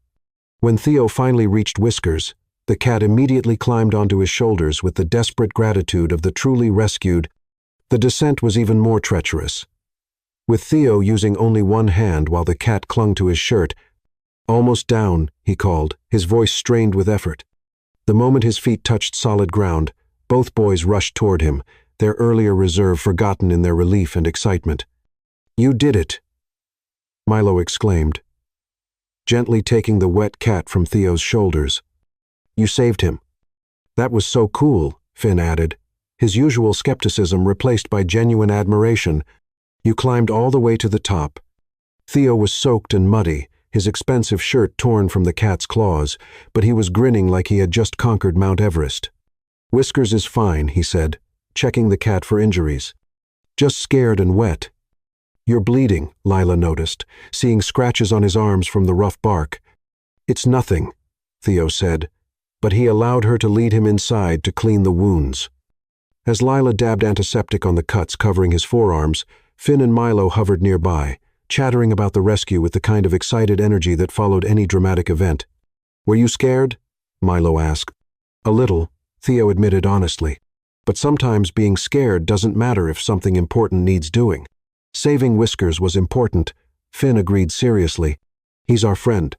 When Theo finally reached Whiskers, the cat immediately climbed onto his shoulders with the desperate gratitude of the truly rescued. The descent was even more treacherous. With Theo using only one hand while the cat clung to his shirt, "Almost down," he called, his voice strained with effort. The moment his feet touched solid ground, both boys rushed toward him, their earlier reserve forgotten in their relief and excitement. "You did it!" Milo exclaimed, gently taking the wet cat from Theo's shoulders. "You saved him." "That was so cool," Finn added, his usual skepticism replaced by genuine admiration. "You climbed all the way to the top." Theo was soaked and muddy, his expensive shirt torn from the cat's claws, but he was grinning like he had just conquered Mount Everest. "Whiskers is fine," he said, checking the cat for injuries. "Just scared and wet." "You're bleeding," Lila noticed, seeing scratches on his arms from the rough bark. "It's nothing," Theo said, but he allowed her to lead him inside to clean the wounds. As Lila dabbed antiseptic on the cuts covering his forearms, Finn and Milo hovered nearby, chattering about the rescue with the kind of excited energy that followed any dramatic event. "Were you scared?" Milo asked. "A little," Theo admitted honestly. "But sometimes being scared doesn't matter if something important needs doing." Saving Whiskers was important, Finn agreed seriously. "He's our friend."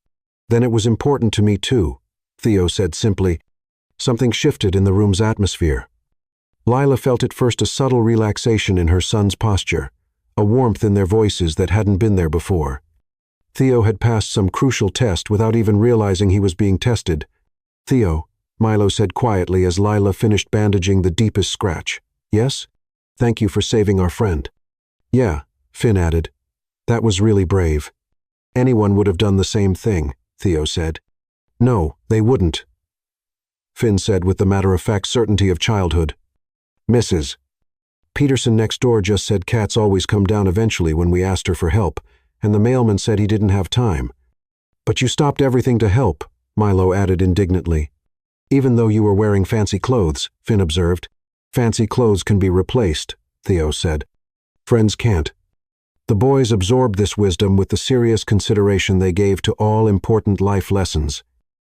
"Then it was important to me too," Theo said simply. Something shifted in the room's atmosphere. Lila felt at first a subtle relaxation in her son's posture, a warmth in their voices that hadn't been there before. Theo had passed some crucial test without even realizing he was being tested. "Theo," Milo said quietly as Lila finished bandaging the deepest scratch. "Yes? Thank you for saving our friend." "Yeah," Finn added. "That was really brave." "Anyone would have done the same thing," Theo said. "No, they wouldn't," Finn said with the matter-of-fact certainty of childhood. "Mrs. Peterson next door just said cats always come down eventually when we asked her for help, and the mailman said he didn't have time." "But you stopped everything to help," Milo added indignantly. "Even though you were wearing fancy clothes," Finn observed. "Fancy clothes can be replaced," Theo said. "Friends can't." The boys absorbed this wisdom with the serious consideration they gave to all important life lessons.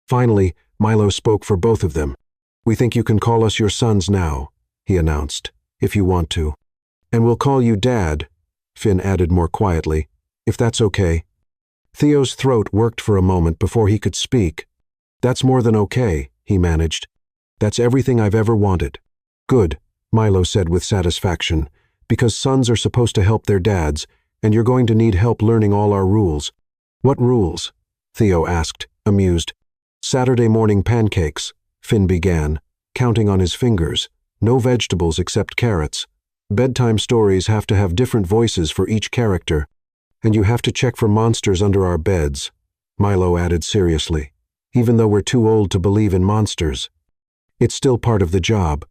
Finally, Milo spoke for both of them. "We think you can call us your sons now," he announced, "if you want to. And we'll call you Dad," Finn added more quietly, "if that's okay." Theo's throat worked for a moment before he could speak. "That's more than okay," he managed. "That's everything I've ever wanted." "Good," Milo said with satisfaction, "because sons are supposed to help their dads, and you're going to need help learning all our rules." "What rules?" Theo asked, amused. "Saturday morning pancakes," Finn began, counting on his fingers. "No vegetables except carrots. Bedtime stories have to have different voices for each character. And you have to check for monsters under our beds," Milo added seriously. "Even though we're too old to believe in monsters. It's still part of the job."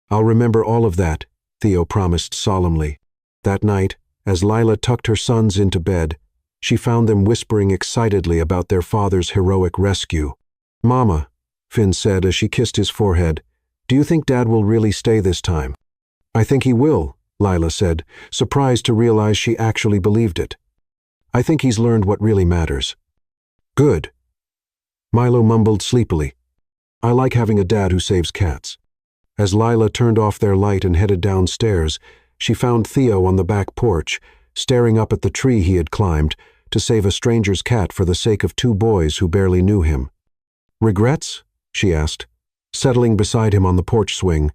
"I'll remember all of that," Theo promised solemnly. That night, as Lila tucked her sons into bed, she found them whispering excitedly about their father's heroic rescue. "Mama," Finn said as she kissed his forehead, "do you think Dad will really stay this time?" "I think he will," Lila said, surprised to realize she actually believed it. "I think he's learned what really matters." "Good." Milo mumbled sleepily. "I like having a dad who saves cats." As Lila turned off their light and headed downstairs, she found Theo on the back porch, staring up at the tree he had climbed to save a stranger's cat for the sake of two boys who barely knew him. "Regrets?" she asked, settling beside him on the porch swing.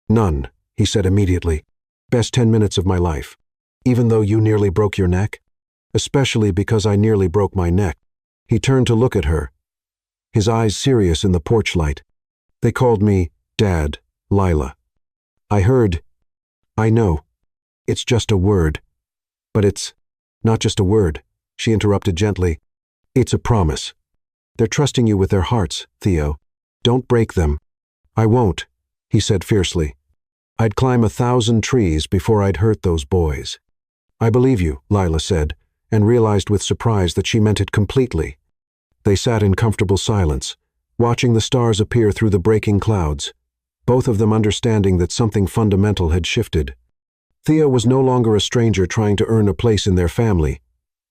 "None," he said immediately. "Best 10 minutes of my life. Even though you nearly broke your neck? Especially because I nearly broke my neck." He turned to look at her, his eyes serious in the porch light. "They called me Dad, Lila. I heard. I know. It's just a word. But it's not just a word," she interrupted gently. "It's a promise. They're trusting you with their hearts, Theo. Don't break them." "I won't," he said fiercely. "I'd climb 1,000 trees before I'd hurt those boys." "I believe you," Lila said, and realized with surprise that she meant it completely. They sat in comfortable silence, watching the stars appear through the breaking clouds, both of them understanding that something fundamental had shifted. Theo was no longer a stranger trying to earn a place in their family.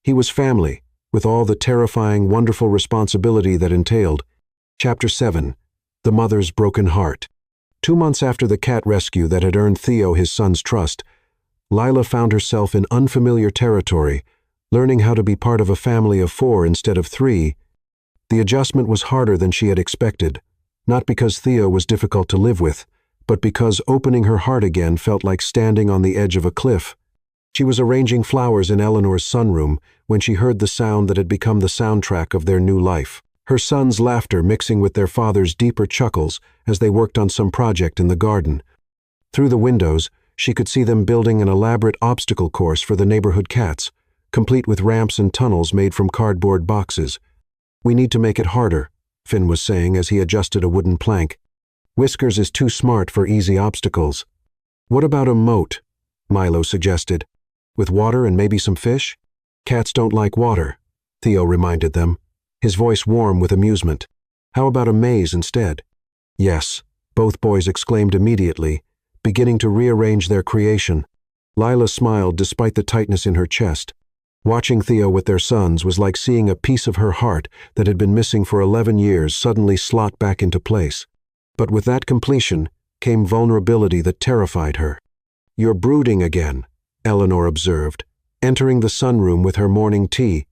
He was family, with all the terrifying, wonderful responsibility that entailed. Chapter 7. The Mother's Broken Heart. 2 months after the cat rescue that had earned Theo his son's trust, Lila found herself in unfamiliar territory, learning how to be part of a family of 4 instead of 3. The adjustment was harder than she had expected, not because Theo was difficult to live with, but because opening her heart again felt like standing on the edge of a cliff. She was arranging flowers in Eleanor's sunroom when she heard the sound that had become the soundtrack of their new life. Her son's laughter mixing with their father's deeper chuckles as they worked on some project in the garden. Through the windows, she could see them building an elaborate obstacle course for the neighborhood cats, complete with ramps and tunnels made from cardboard boxes. "We need to make it harder," Finn was saying as he adjusted a wooden plank. "Whiskers is too smart for easy obstacles." "What about a moat?" Milo suggested. "With water and maybe some fish?" "Cats don't like water," Theo reminded them, his voice warm with amusement. "How about a maze instead?" "Yes," both boys exclaimed immediately, beginning to rearrange their creation. Lila smiled despite the tightness in her chest. Watching Theo with their sons was like seeing a piece of her heart that had been missing for 11 years suddenly slot back into place. But with that completion came vulnerability that terrified her. "You're brooding again," Eleanor observed, entering the sunroom with her morning tea.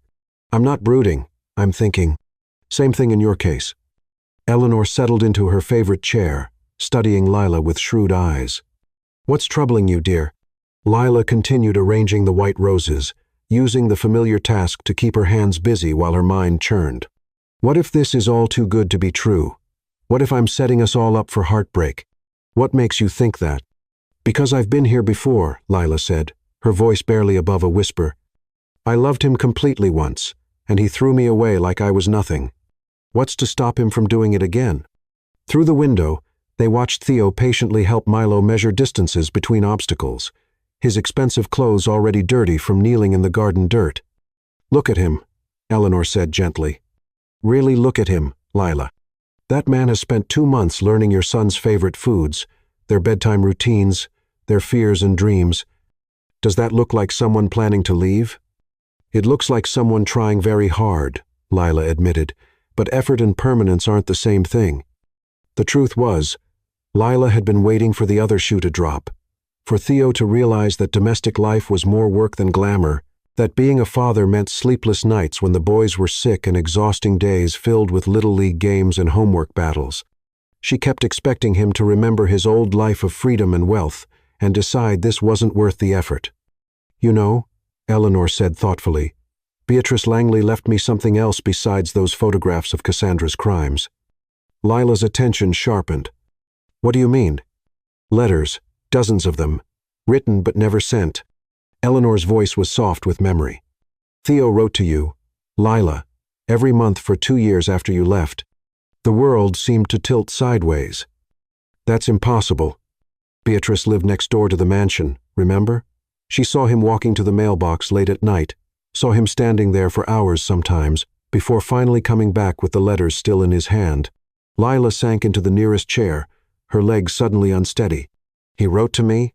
"I'm not brooding, I'm thinking. Same thing in your case." Eleanor settled into her favorite chair, studying Lila with shrewd eyes. "What's troubling you, dear?" Lila continued arranging the white roses, using the familiar task to keep her hands busy while her mind churned. "What if this is all too good to be true? What if I'm setting us all up for heartbreak? What makes you think that?" "Because I've been here before," Lila said, her voice barely above a whisper. "I loved him completely once, and he threw me away like I was nothing. What's to stop him from doing it again?" Through the window, they watched Theo patiently help Milo measure distances between obstacles, his expensive clothes already dirty from kneeling in the garden dirt. "Look at him," Eleanor said gently. "Really look at him, Lila. That man has spent 2 months learning your son's favorite foods, their bedtime routines, their fears and dreams. Does that look like someone planning to leave?" "It looks like someone trying very hard," Lila admitted, "but effort and permanence aren't the same thing." The truth was, Lila had been waiting for the other shoe to drop, for Theo to realize that domestic life was more work than glamour, that being a father meant sleepless nights when the boys were sick and exhausting days filled with Little League games and homework battles. She kept expecting him to remember his old life of freedom and wealth, and decide this wasn't worth the effort. "You know," Eleanor said thoughtfully, "Beatrice Langley left me something else besides those photographs of Cassandra's crimes." Lila's attention sharpened. "What do you mean?" "Letters, dozens of them, written but never sent." Eleanor's voice was soft with memory. "Theo wrote to you, Lila, every month for 2 years after you left. The world seemed to tilt sideways." "That's impossible. Beatrice lived next door to the mansion, remember? She saw him walking to the mailbox late at night, saw him standing there for hours sometimes, before finally coming back with the letters still in his hand." Lila sank into the nearest chair, her legs suddenly unsteady. "He wrote to me?"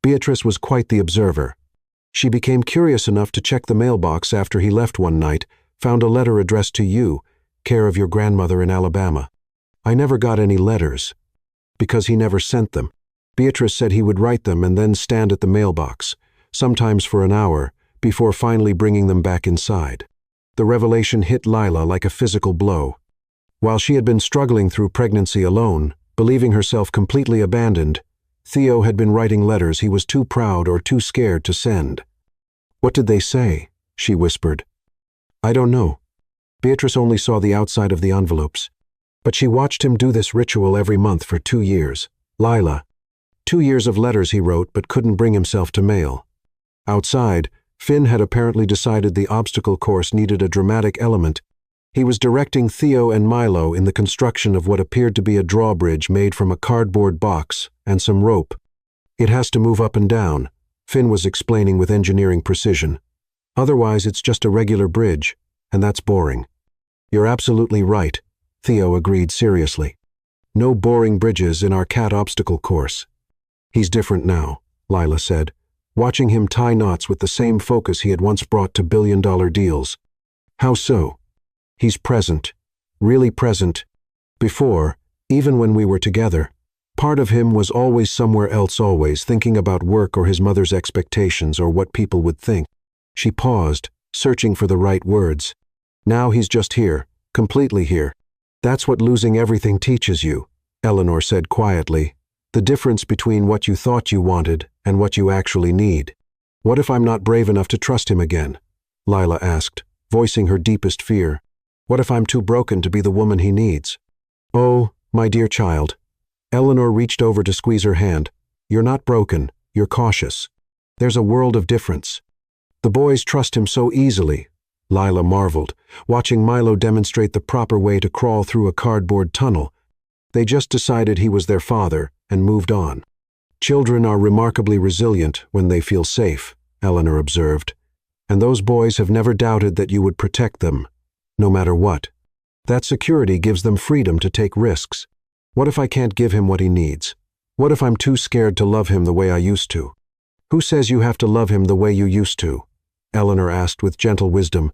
Beatrice was quite the observer. She became curious enough to check the mailbox after he left one night, found a letter addressed to you, care of your grandmother in Alabama. "I never got any letters." "Because he never sent them. Beatrice said he would write them and then stand at the mailbox, sometimes for an hour, before finally bringing them back inside." The revelation hit Lila like a physical blow. While she had been struggling through pregnancy alone, believing herself completely abandoned, Theo had been writing letters he was too proud or too scared to send. "What did they say?" she whispered. "I don't know. Beatrice only saw the outside of the envelopes. But she watched him do this ritual every month for 2 years. Lila. 2 years of letters he wrote but couldn't bring himself to mail. Outside, Finn had apparently decided the obstacle course needed a dramatic element. He was directing Theo and Milo in the construction of what appeared to be a drawbridge made from a cardboard box and some rope. "It has to move up and down," Finn was explaining with engineering precision. Otherwise, it's just a regular bridge, and that's boring. You're absolutely right, Theo agreed seriously. No boring bridges in our cat obstacle course. He's different now, Lila said, watching him tie knots with the same focus he had once brought to billion-dollar deals. How so? He's present, really present. Before, even when we were together, part of him was always somewhere else, always thinking about work or his mother's expectations or what people would think. She paused, searching for the right words. Now he's just here, completely here. That's what losing everything teaches you, Eleanor said quietly. The difference between what you thought you wanted and what you actually need. What if I'm not brave enough to trust him again? Lila asked, voicing her deepest fear. What if I'm too broken to be the woman he needs? Oh, my dear child. Eleanor reached over to squeeze her hand. You're not broken, you're cautious. There's a world of difference. The boys trust him so easily, Lila marveled, watching Milo demonstrate the proper way to crawl through a cardboard tunnel. They just decided he was their father and moved on. Children are remarkably resilient when they feel safe, Eleanor observed, and those boys have never doubted that you would protect them, no matter what. That security gives them freedom to take risks. What if I can't give him what he needs? What if I'm too scared to love him the way I used to? Who says you have to love him the way you used to? Eleanor asked with gentle wisdom.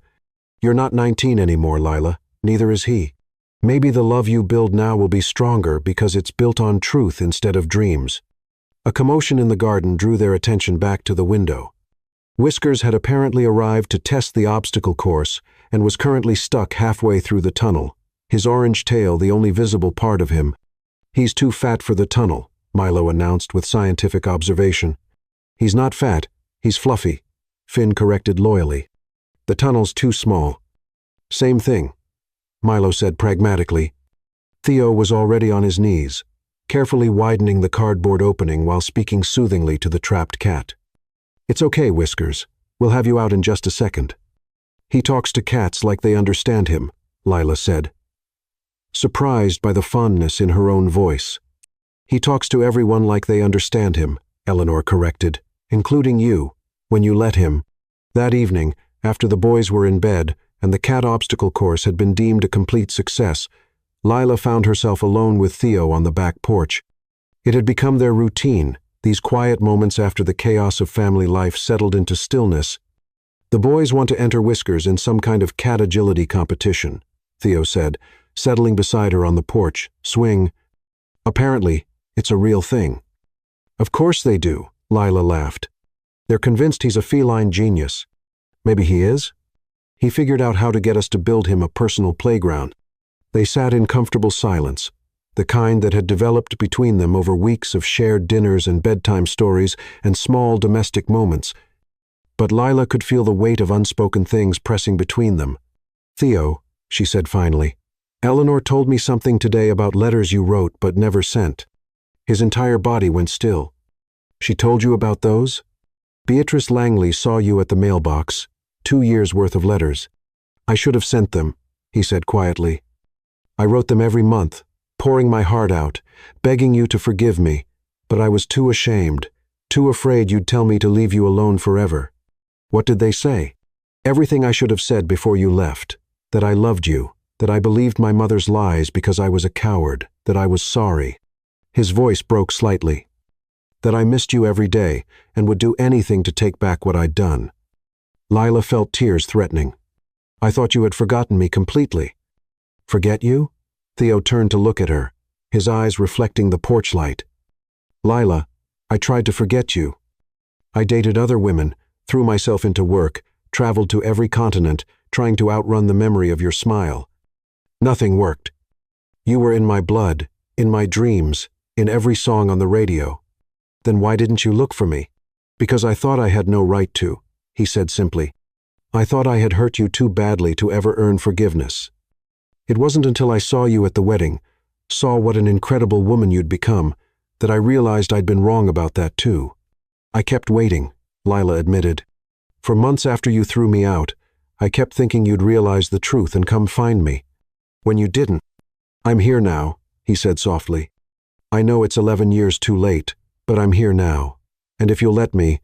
You're not 19 anymore, Lila. Neither is he. Maybe the love you build now will be stronger because it's built on truth instead of dreams. A commotion in the garden drew their attention back to the window. Whiskers had apparently arrived to test the obstacle course and was currently stuck halfway through the tunnel, his orange tail the only visible part of him. He's too fat for the tunnel, Milo announced with scientific observation. He's not fat, he's fluffy, Finn corrected loyally. The tunnel's too small. Same thing, Milo said pragmatically. Theo was already on his knees, carefully widening the cardboard opening while speaking soothingly to the trapped cat. It's okay, Whiskers. We'll have you out in just a second. He talks to cats like they understand him, Lila said, surprised by the fondness in her own voice. He talks to everyone like they understand him, Eleanor corrected, including you, when you let him. That evening, after the boys were in bed and the cat obstacle course had been deemed a complete success, Lila found herself alone with Theo on the back porch. It had become their routine, these quiet moments after the chaos of family life settled into stillness. The boys want to enter Whiskers in some kind of cat agility competition, Theo said, settling beside her on the porch. Swing. Apparently, it's a real thing. Of course they do, Lila laughed. They're convinced he's a feline genius. Maybe he is? He figured out how to get us to build him a personal playground. They sat in comfortable silence, the kind that had developed between them over weeks of shared dinners and bedtime stories and small domestic moments. But Lila could feel the weight of unspoken things pressing between them. Theo, she said finally, Eleanor told me something today about letters you wrote but never sent. His entire body went still. She told you about those? Beatrice Langley saw you at the mailbox, 2 years' worth of letters. I should have sent them, he said quietly. I wrote them every month, pouring my heart out, begging you to forgive me, but I was too ashamed, too afraid you'd tell me to leave you alone forever. What did they say? Everything I should have said before you left, that I loved you, that I believed my mother's lies because I was a coward, that I was sorry. His voice broke slightly. That I missed you every day and would do anything to take back what I'd done. Lila felt tears threatening. I thought you had forgotten me completely. Forget you? Theo turned to look at her, his eyes reflecting the porch light. Lila, I tried to forget you. I dated other women, threw myself into work, traveled to every continent, trying to outrun the memory of your smile. Nothing worked. You were in my blood, in my dreams, in every song on the radio. Then why didn't you look for me? Because I thought I had no right to, he said simply. I thought I had hurt you too badly to ever earn forgiveness. It wasn't until I saw you at the wedding, saw what an incredible woman you'd become, that I realized I'd been wrong about that too. I kept waiting, Lila admitted. For months after you threw me out, I kept thinking you'd realize the truth and come find me. When you didn't. I'm here now, he said softly. I know it's 11 years too late, but I'm here now, and if you'll let me,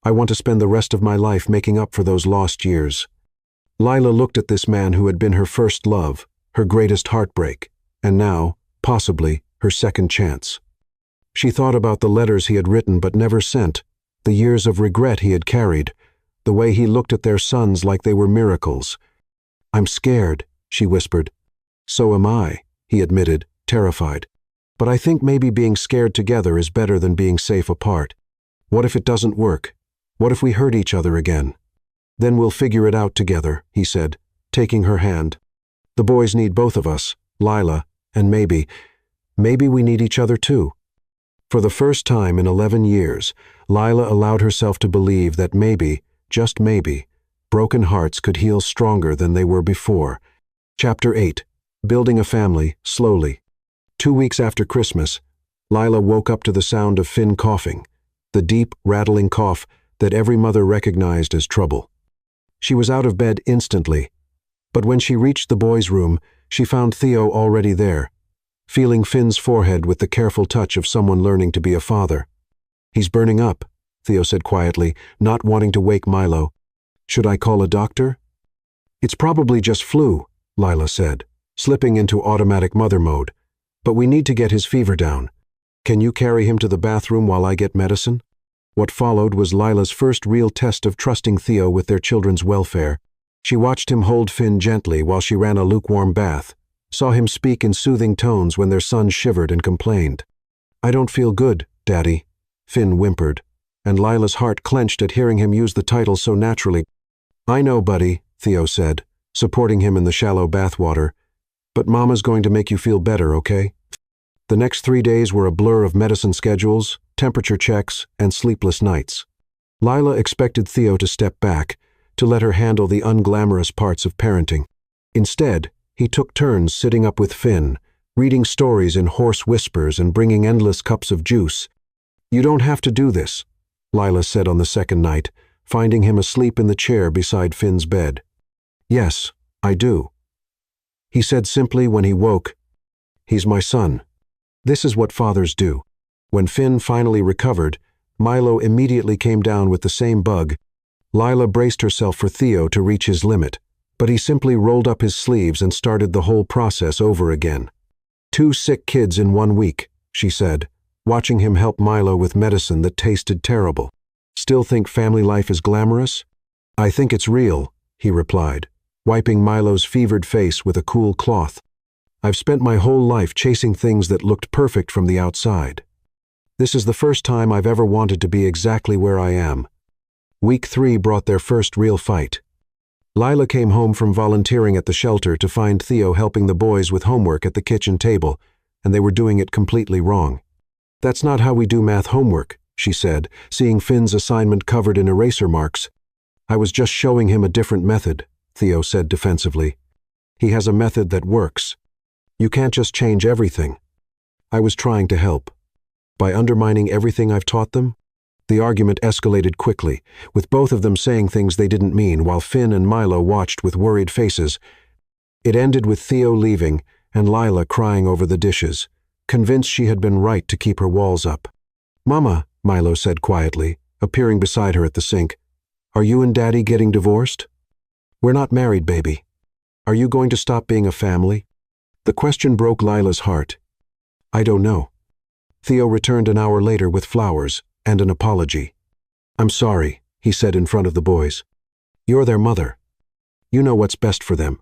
I want to spend the rest of my life making up for those lost years." Lila looked at this man who had been her first love, her greatest heartbreak, and now, possibly, her second chance. She thought about the letters he had written but never sent, the years of regret he had carried, the way he looked at their sons like they were miracles. "I'm scared," she whispered. "So am I," he admitted, terrified. "But I think maybe being scared together is better than being safe apart. What if it doesn't work? What if we hurt each other again? Then we'll figure it out together," he said, taking her hand. "The boys need both of us, Lila, and maybe we need each other too." For the first time in 11 years, Lila allowed herself to believe that maybe, just maybe, broken hearts could heal stronger than they were before. Chapter 8. Building a Family, Slowly. 2 weeks after Christmas, Lila woke up to the sound of Finn coughing, the deep, rattling cough that every mother recognized as trouble. She was out of bed instantly, but when she reached the boys' room, she found Theo already there, feeling Finn's forehead with the careful touch of someone learning to be a father. "He's burning up," Theo said quietly, not wanting to wake Milo. "Should I call a doctor?" "It's probably just flu," Lila said, slipping into automatic mother mode. "But we need to get his fever down. Can you carry him to the bathroom while I get medicine?" What followed was Lila's first real test of trusting Theo with their children's welfare. She watched him hold Finn gently while she ran a lukewarm bath, saw him speak in soothing tones when their son shivered and complained. "I don't feel good, Daddy," Finn whimpered, and Lila's heart clenched at hearing him use the title so naturally. "I know, buddy," Theo said, supporting him in the shallow bathwater, "but Mama's going to make you feel better, okay?" The next 3 days were a blur of medicine schedules, temperature checks, and sleepless nights. Lila expected Theo to step back, to let her handle the unglamorous parts of parenting. Instead, he took turns sitting up with Finn, reading stories in hoarse whispers and bringing endless cups of juice. "You don't have to do this," Lila said on the second night, finding him asleep in the chair beside Finn's bed. "Yes, I do," he said simply when he woke. "He's my son." This is what fathers do. When Finn finally recovered, Milo immediately came down with the same bug. Lila braced herself for Theo to reach his limit, but he simply rolled up his sleeves and started the whole process over again. "2 sick kids in 1 week, she said, watching him help Milo with medicine that tasted terrible. "Still think family life is glamorous?" "I think it's real," he replied, wiping Milo's fevered face with a cool cloth. "I've spent my whole life chasing things that looked perfect from the outside. This is the first time I've ever wanted to be exactly where I am." Week 3 brought their first real fight. Lila came home from volunteering at the shelter to find Theo helping the boys with homework at the kitchen table, and they were doing it completely wrong. "That's not how we do math homework," she said, seeing Finn's assignment covered in eraser marks. "I was just showing him a different method," Theo said defensively. "He has a method that works. You can't just change everything." "I was trying to help. By undermining everything I've taught them?" The argument escalated quickly, with both of them saying things they didn't mean while Finn and Milo watched with worried faces. It ended with Theo leaving and Lila crying over the dishes, convinced she had been right to keep her walls up. "Mama," Milo said quietly, appearing beside her at the sink, "are you and Daddy getting divorced?" "We're not married, baby. Are you going to stop being a family?" The question broke Lila's heart. "I don't know." Theo returned an hour later with flowers and an apology. "I'm sorry," he said in front of the boys. "You're their mother. You know what's best for them."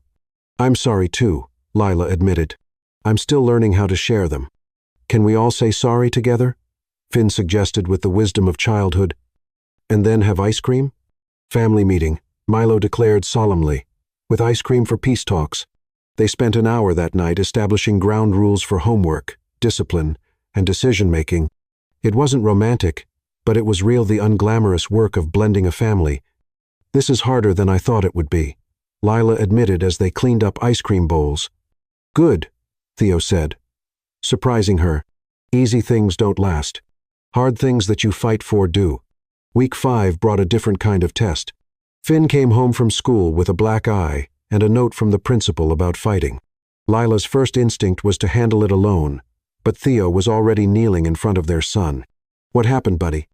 "I'm sorry too," Lila admitted. "I'm still learning how to share them." "Can we all say sorry together?" Finn suggested with the wisdom of childhood. "And then have ice cream?" "Family meeting," Milo declared solemnly, "with ice cream for peace talks." They spent an hour that night establishing ground rules for homework, discipline, and decision-making. It wasn't romantic, but it was real the unglamorous work of blending a family. "This is harder than I thought it would be," Lila admitted as they cleaned up ice cream bowls. "Good," Theo said, surprising her. "Easy things don't last. Hard things that you fight for do." Week 5 brought a different kind of test. Finn came home from school with a black eye and a note from the principal about fighting. Lila's first instinct was to handle it alone, but Theo was already kneeling in front of their son. "What happened, buddy?"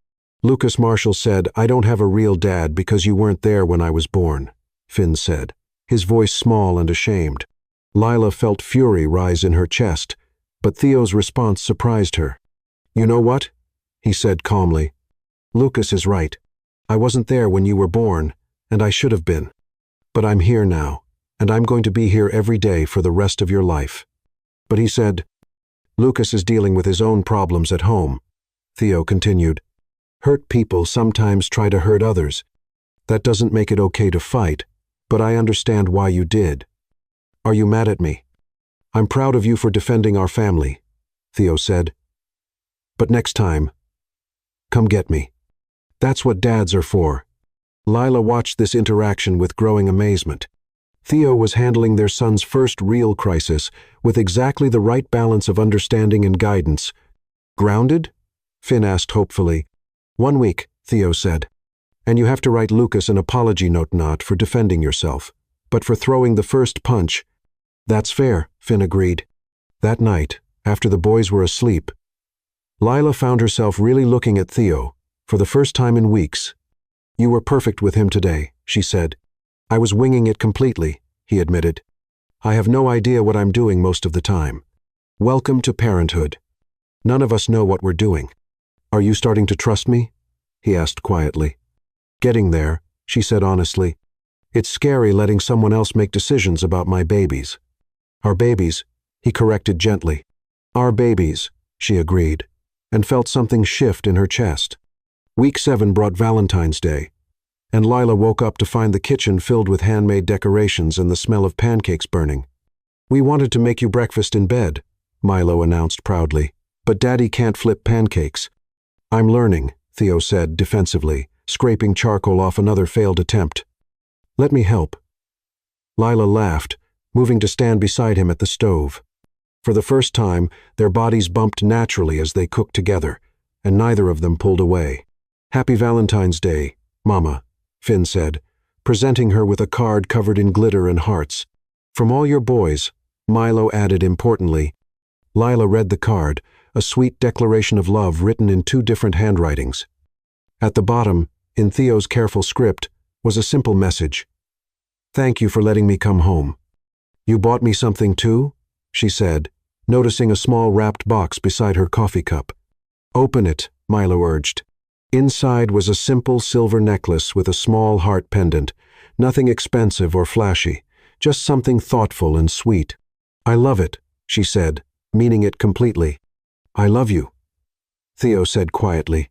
Lucas Marshall said, "I don't have a real dad because you weren't there when I was born," Finn said, his voice small and ashamed. Lila felt fury rise in her chest, but Theo's response surprised her. "You know what?" he said calmly. "Lucas is right. I wasn't there when you were born, and I should have been. But I'm here now, and I'm going to be here every day for the rest of your life." "But," he said, "Lucas is dealing with his own problems at home," Theo continued. "Hurt people sometimes try to hurt others. That doesn't make it okay to fight, but I understand why you did. Are you mad at me?" "I'm proud of you for defending our family," Theo said. "But next time, come get me. That's what dads are for." Lila watched this interaction with growing amazement. Theo was handling their son's first real crisis with exactly the right balance of understanding and guidance. "Grounded?" Finn asked hopefully. "1 week," Theo said. "And you have to write Lucas an apology note, not for defending yourself, but for throwing the first punch." "That's fair," Finn agreed. That night, after the boys were asleep, Lila found herself really looking at Theo, for the first time in weeks. "You were perfect with him today," she said. "I was winging it completely," he admitted. "I have no idea what I'm doing most of the time. Welcome to parenthood. None of us know what we're doing." "Are you starting to trust me?" he asked quietly. "Getting there," she said honestly. "It's scary letting someone else make decisions about my babies." "Our babies," he corrected gently. "Our babies," she agreed, and felt something shift in her chest. Week 7 brought Valentine's Day, and Lila woke up to find the kitchen filled with handmade decorations and the smell of pancakes burning. "We wanted to make you breakfast in bed," Milo announced proudly, "but Daddy can't flip pancakes." "I'm learning," Theo said defensively, scraping charcoal off another failed attempt. "Let me help." Lila laughed, moving to stand beside him at the stove. For the first time, their bodies bumped naturally as they cooked together, and neither of them pulled away. "Happy Valentine's Day, Mama," Finn said, presenting her with a card covered in glitter and hearts. "From all your boys," Milo added importantly. Lila read the card, a sweet declaration of love written in 2 different handwritings. At the bottom, in Theo's careful script, was a simple message. "Thank you for letting me come home." "You bought me something too?" she said, noticing a small wrapped box beside her coffee cup. "Open it," Milo urged. Inside was a simple silver necklace with a small heart pendant, nothing expensive or flashy, just something thoughtful and sweet. "I love it," she said, meaning it completely. "I love you," Theo said quietly,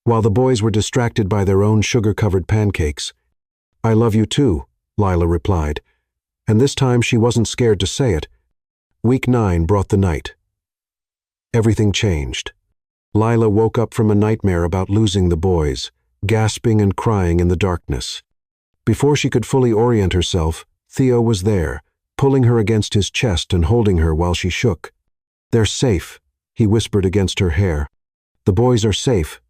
while the boys were distracted by their own sugar-covered pancakes. "I love you too," Lila replied, and this time she wasn't scared to say it. Week 9 brought the night. Everything changed. Lila woke up from a nightmare about losing the boys, gasping and crying in the darkness. Before she could fully orient herself, Theo was there, pulling her against his chest and holding her while she shook. "They're safe," he whispered against her hair. "The boys are safe.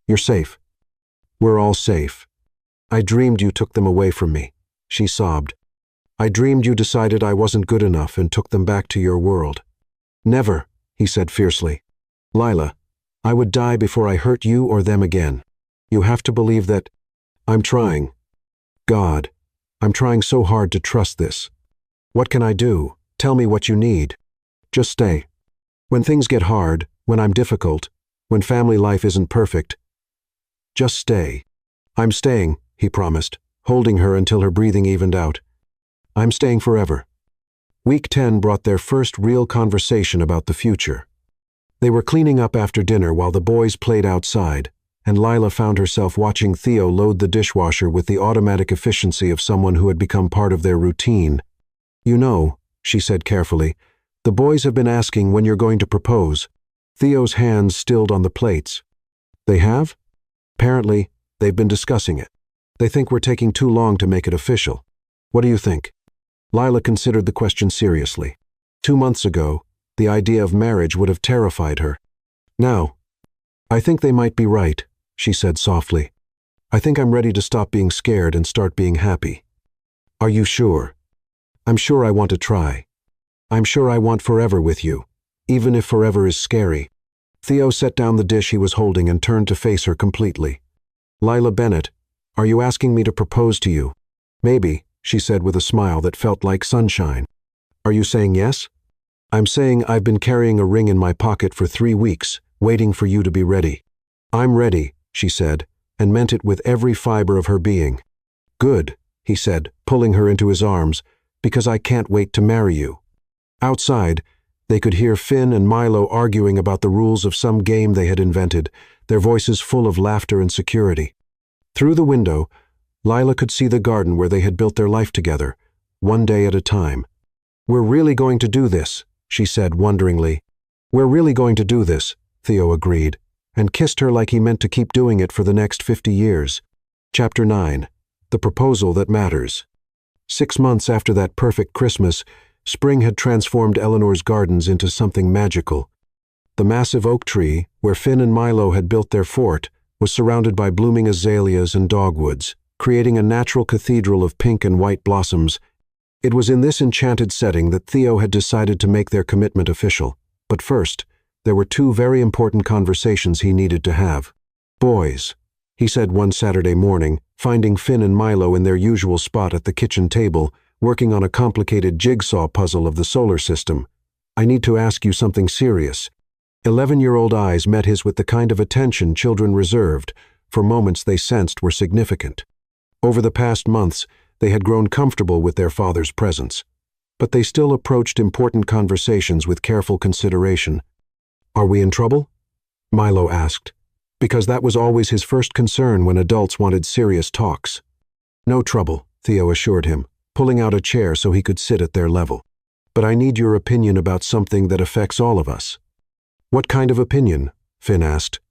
You're safe. We're all safe. I dreamed you took them away from me," she sobbed. "I dreamed you decided I wasn't good enough and took them back to your world." "Never," he said fiercely. "Lila, I would die before I hurt you or them again. You have to believe that I'm trying. God, I'm trying so hard to trust this. What can I do? Tell me what you need. Just stay. When things get hard, when I'm difficult, when family life isn't perfect, just stay." "I'm staying," he promised, holding her until her breathing evened out. "I'm staying forever." Week 10 brought their first real conversation about the future. They were cleaning up after dinner while the boys played outside, and Lila found herself watching Theo load the dishwasher with the automatic efficiency of someone who had become part of their routine. "You know," she said carefully, "the boys have been asking when you're going to propose." Theo's hands stilled on the plates. "They have?" "Apparently, they've been discussing it. They think we're taking too long to make it official. What do you think?" Lila considered the question seriously. 2 months ago, the idea of marriage would have terrified her. "Now, I think they might be right," she said softly. "I think I'm ready to stop being scared and start being happy." "Are you sure?" "I'm sure I want to try. I'm sure I want forever with you, even if forever is scary." Theo set down the dish he was holding and turned to face her completely. "Lila Bennett, are you asking me to propose to you?" "Maybe," she said with a smile that felt like sunshine. "Are you saying yes?" "I'm saying I've been carrying a ring in my pocket for 3 weeks, waiting for you to be ready." "I'm ready," she said, and meant it with every fiber of her being. "Good," he said, pulling her into his arms, "because I can't wait to marry you." Outside, they could hear Finn and Milo arguing about the rules of some game they had invented, their voices full of laughter and security. Through the window, Lila could see the garden where they had built their life together, one day at a time. "We're really going to do this," she said wonderingly. "We're really going to do this," Theo agreed, and kissed her like he meant to keep doing it for the next 50 years. Chapter 9. The Proposal That Matters. 6 months after that perfect Christmas, spring had transformed Eleanor's gardens into something magical. The massive oak tree, where Finn and Milo had built their fort, was surrounded by blooming azaleas and dogwoods, creating a natural cathedral of pink and white blossoms. It was in this enchanted setting that Theo had decided to make their commitment official. But first, there were 2 very important conversations he needed to have. "Boys," he said one Saturday morning, finding Finn and Milo in their usual spot at the kitchen table, working on a complicated jigsaw puzzle of the solar system. "I need to ask you something serious." 11-year-old eyes met his with the kind of attention children reserved for moments they sensed were significant. Over the past months, they had grown comfortable with their father's presence, but they still approached important conversations with careful consideration. "Are we in trouble?" Milo asked, because that was always his first concern when adults wanted serious talks. "No trouble," Theo assured him, pulling out a chair so he could sit at their level. "But I need your opinion about something that affects all of us." "What kind of opinion?" Finn asked,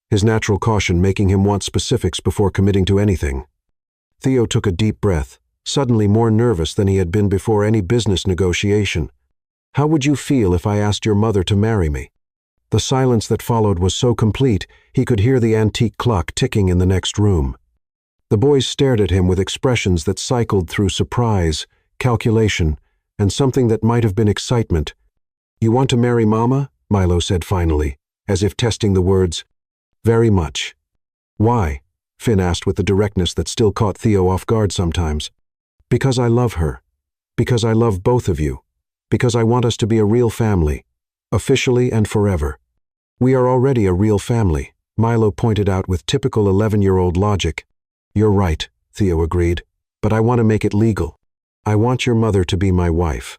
his natural caution making him want specifics before committing to anything. Theo took a deep breath, suddenly more nervous than he had been before any business negotiation. "How would you feel if I asked your mother to marry me?" The silence that followed was so complete, he could hear the antique clock ticking in the next room. The boys stared at him with expressions that cycled through surprise, calculation, and something that might have been excitement. "You want to marry Mama?" Milo said finally, as if testing the words. "Very much." "Why?" Finn asked with the directness that still caught Theo off guard sometimes. "Because I love her. Because I love both of you. Because I want us to be a real family. Officially and forever." "We are already a real family," Milo pointed out with typical 11-year-old logic. "You're right," Theo agreed, "but I want to make it legal. I want your mother to be my wife.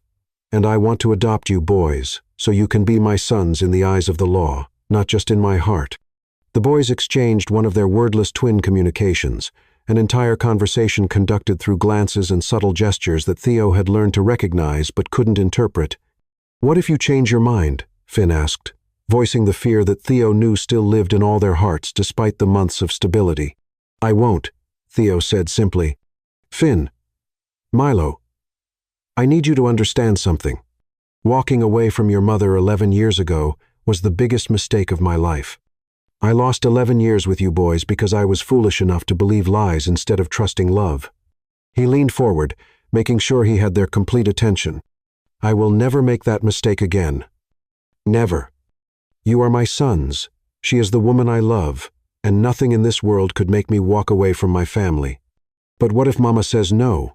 And I want to adopt you boys, so you can be my sons in the eyes of the law, not just in my heart." The boys exchanged one of their wordless twin communications, an entire conversation conducted through glances and subtle gestures that Theo had learned to recognize but couldn't interpret. "What if you change your mind?" Finn asked, voicing the fear that Theo knew still lived in all their hearts despite the months of stability. "I won't," Theo said simply. "Finn, Milo, I need you to understand something. Walking away from your mother 11 years ago was the biggest mistake of my life. I lost 11 years with you boys because I was foolish enough to believe lies instead of trusting love." He leaned forward, making sure he had their complete attention. "I will never make that mistake again. Never. You are my sons. She is the woman I love, and nothing in this world could make me walk away from my family." "But what if Mama says no?"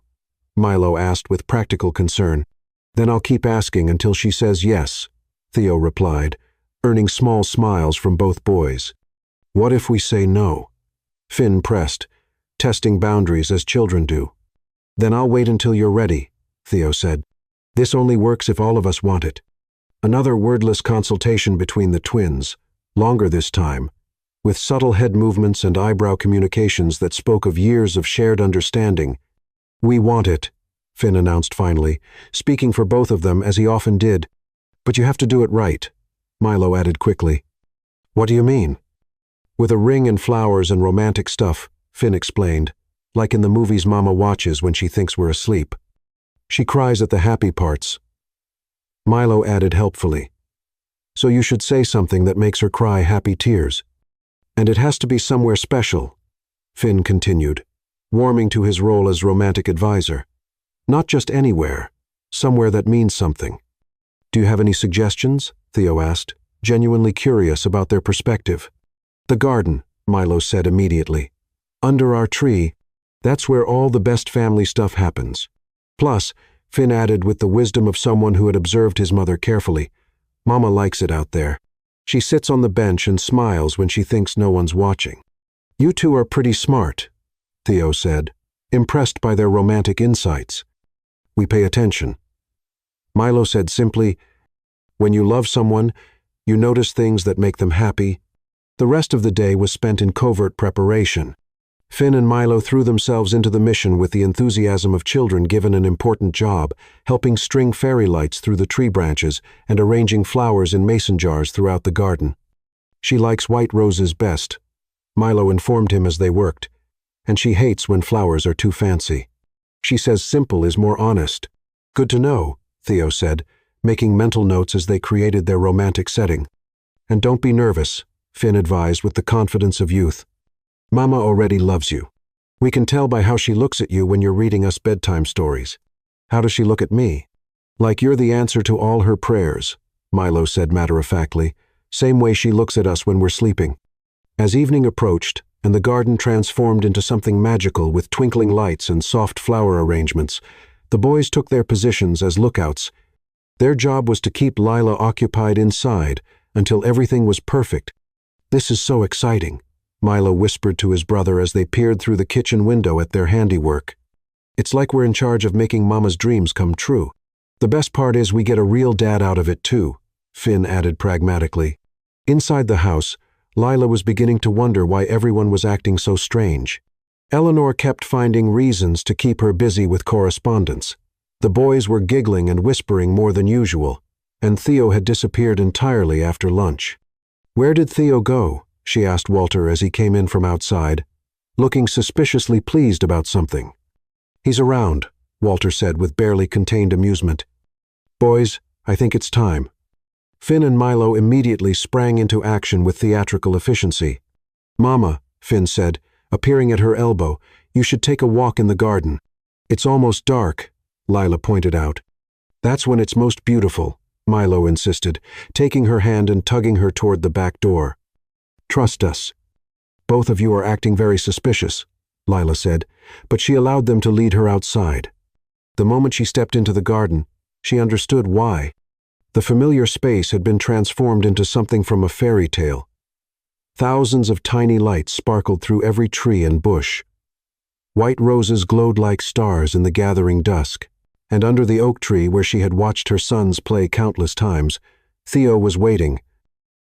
Milo asked with practical concern. "Then I'll keep asking until she says yes," Theo replied, earning small smiles from both boys. "What if we say no?" Finn pressed, testing boundaries as children do. "Then I'll wait until you're ready," Theo said. "This only works if all of us want it." Another wordless consultation between the twins, longer this time, with subtle head movements and eyebrow communications that spoke of years of shared understanding. "We want it," Finn announced finally, speaking for both of them as he often did. "But you have to do it right," Milo added quickly. "What do you mean?" "With a ring and flowers and romantic stuff," Finn explained, "like in the movies Mama watches when she thinks we're asleep. She cries at the happy parts." Milo added helpfully, "So you should say something that makes her cry happy tears. And it has to be somewhere special," Finn continued, warming to his role as romantic advisor. "Not just anywhere, somewhere that means something." "Do you have any suggestions?" Theo asked, genuinely curious about their perspective. "The garden," Milo said immediately. "Under our tree, that's where all the best family stuff happens." Plus, Finn added with the wisdom of someone who had observed his mother carefully, "Mama likes it out there. She sits on the bench and smiles when she thinks no one's watching." "You two are pretty smart," Theo said, impressed by their romantic insights. "We pay attention." Milo said simply, "When you love someone, you notice things that make them happy." The rest of the day was spent in covert preparation. Finn and Milo threw themselves into the mission with the enthusiasm of children given an important job, helping string fairy lights through the tree branches and arranging flowers in mason jars throughout the garden. "She likes white roses best," Milo informed him as they worked, "and she hates when flowers are too fancy. She says simple is more honest." "Good to know," Theo said, making mental notes as they created their romantic setting. "And don't be nervous," Finn advised with the confidence of youth. "Mama already loves you. We can tell by how she looks at you when you're reading us bedtime stories." "How does she look at me?" "Like you're the answer to all her prayers," Milo said matter-of-factly, "same way she looks at us when we're sleeping." As evening approached, and the garden transformed into something magical with twinkling lights and soft flower arrangements, the boys took their positions as lookouts. Their job was to keep Lila occupied inside until everything was perfect. "This is so exciting," Milo whispered to his brother as they peered through the kitchen window at their handiwork. "It's like we're in charge of making Mama's dreams come true. The best part is we get a real dad out of it too," Finn added pragmatically. Inside the house, Lila was beginning to wonder why everyone was acting so strange. Eleanor kept finding reasons to keep her busy with correspondence. The boys were giggling and whispering more than usual, and Theo had disappeared entirely after lunch. "Where did Theo go?" she asked Walter as he came in from outside, looking suspiciously pleased about something. "He's around," Walter said with barely contained amusement. "Boys, I think it's time." Finn and Milo immediately sprang into action with theatrical efficiency. "Mama," Finn said, appearing at her elbow, "you should take a walk in the garden." "It's almost dark," Lila pointed out. "That's when it's most beautiful," Milo insisted, taking her hand and tugging her toward the back door. "Trust us." "Both of you are acting very suspicious," Lila said, but she allowed them to lead her outside. The moment she stepped into the garden, she understood why. The familiar space had been transformed into something from a fairy tale. Thousands of tiny lights sparkled through every tree and bush. White roses glowed like stars in the gathering dusk, and under the oak tree where she had watched her sons play countless times, Theo was waiting.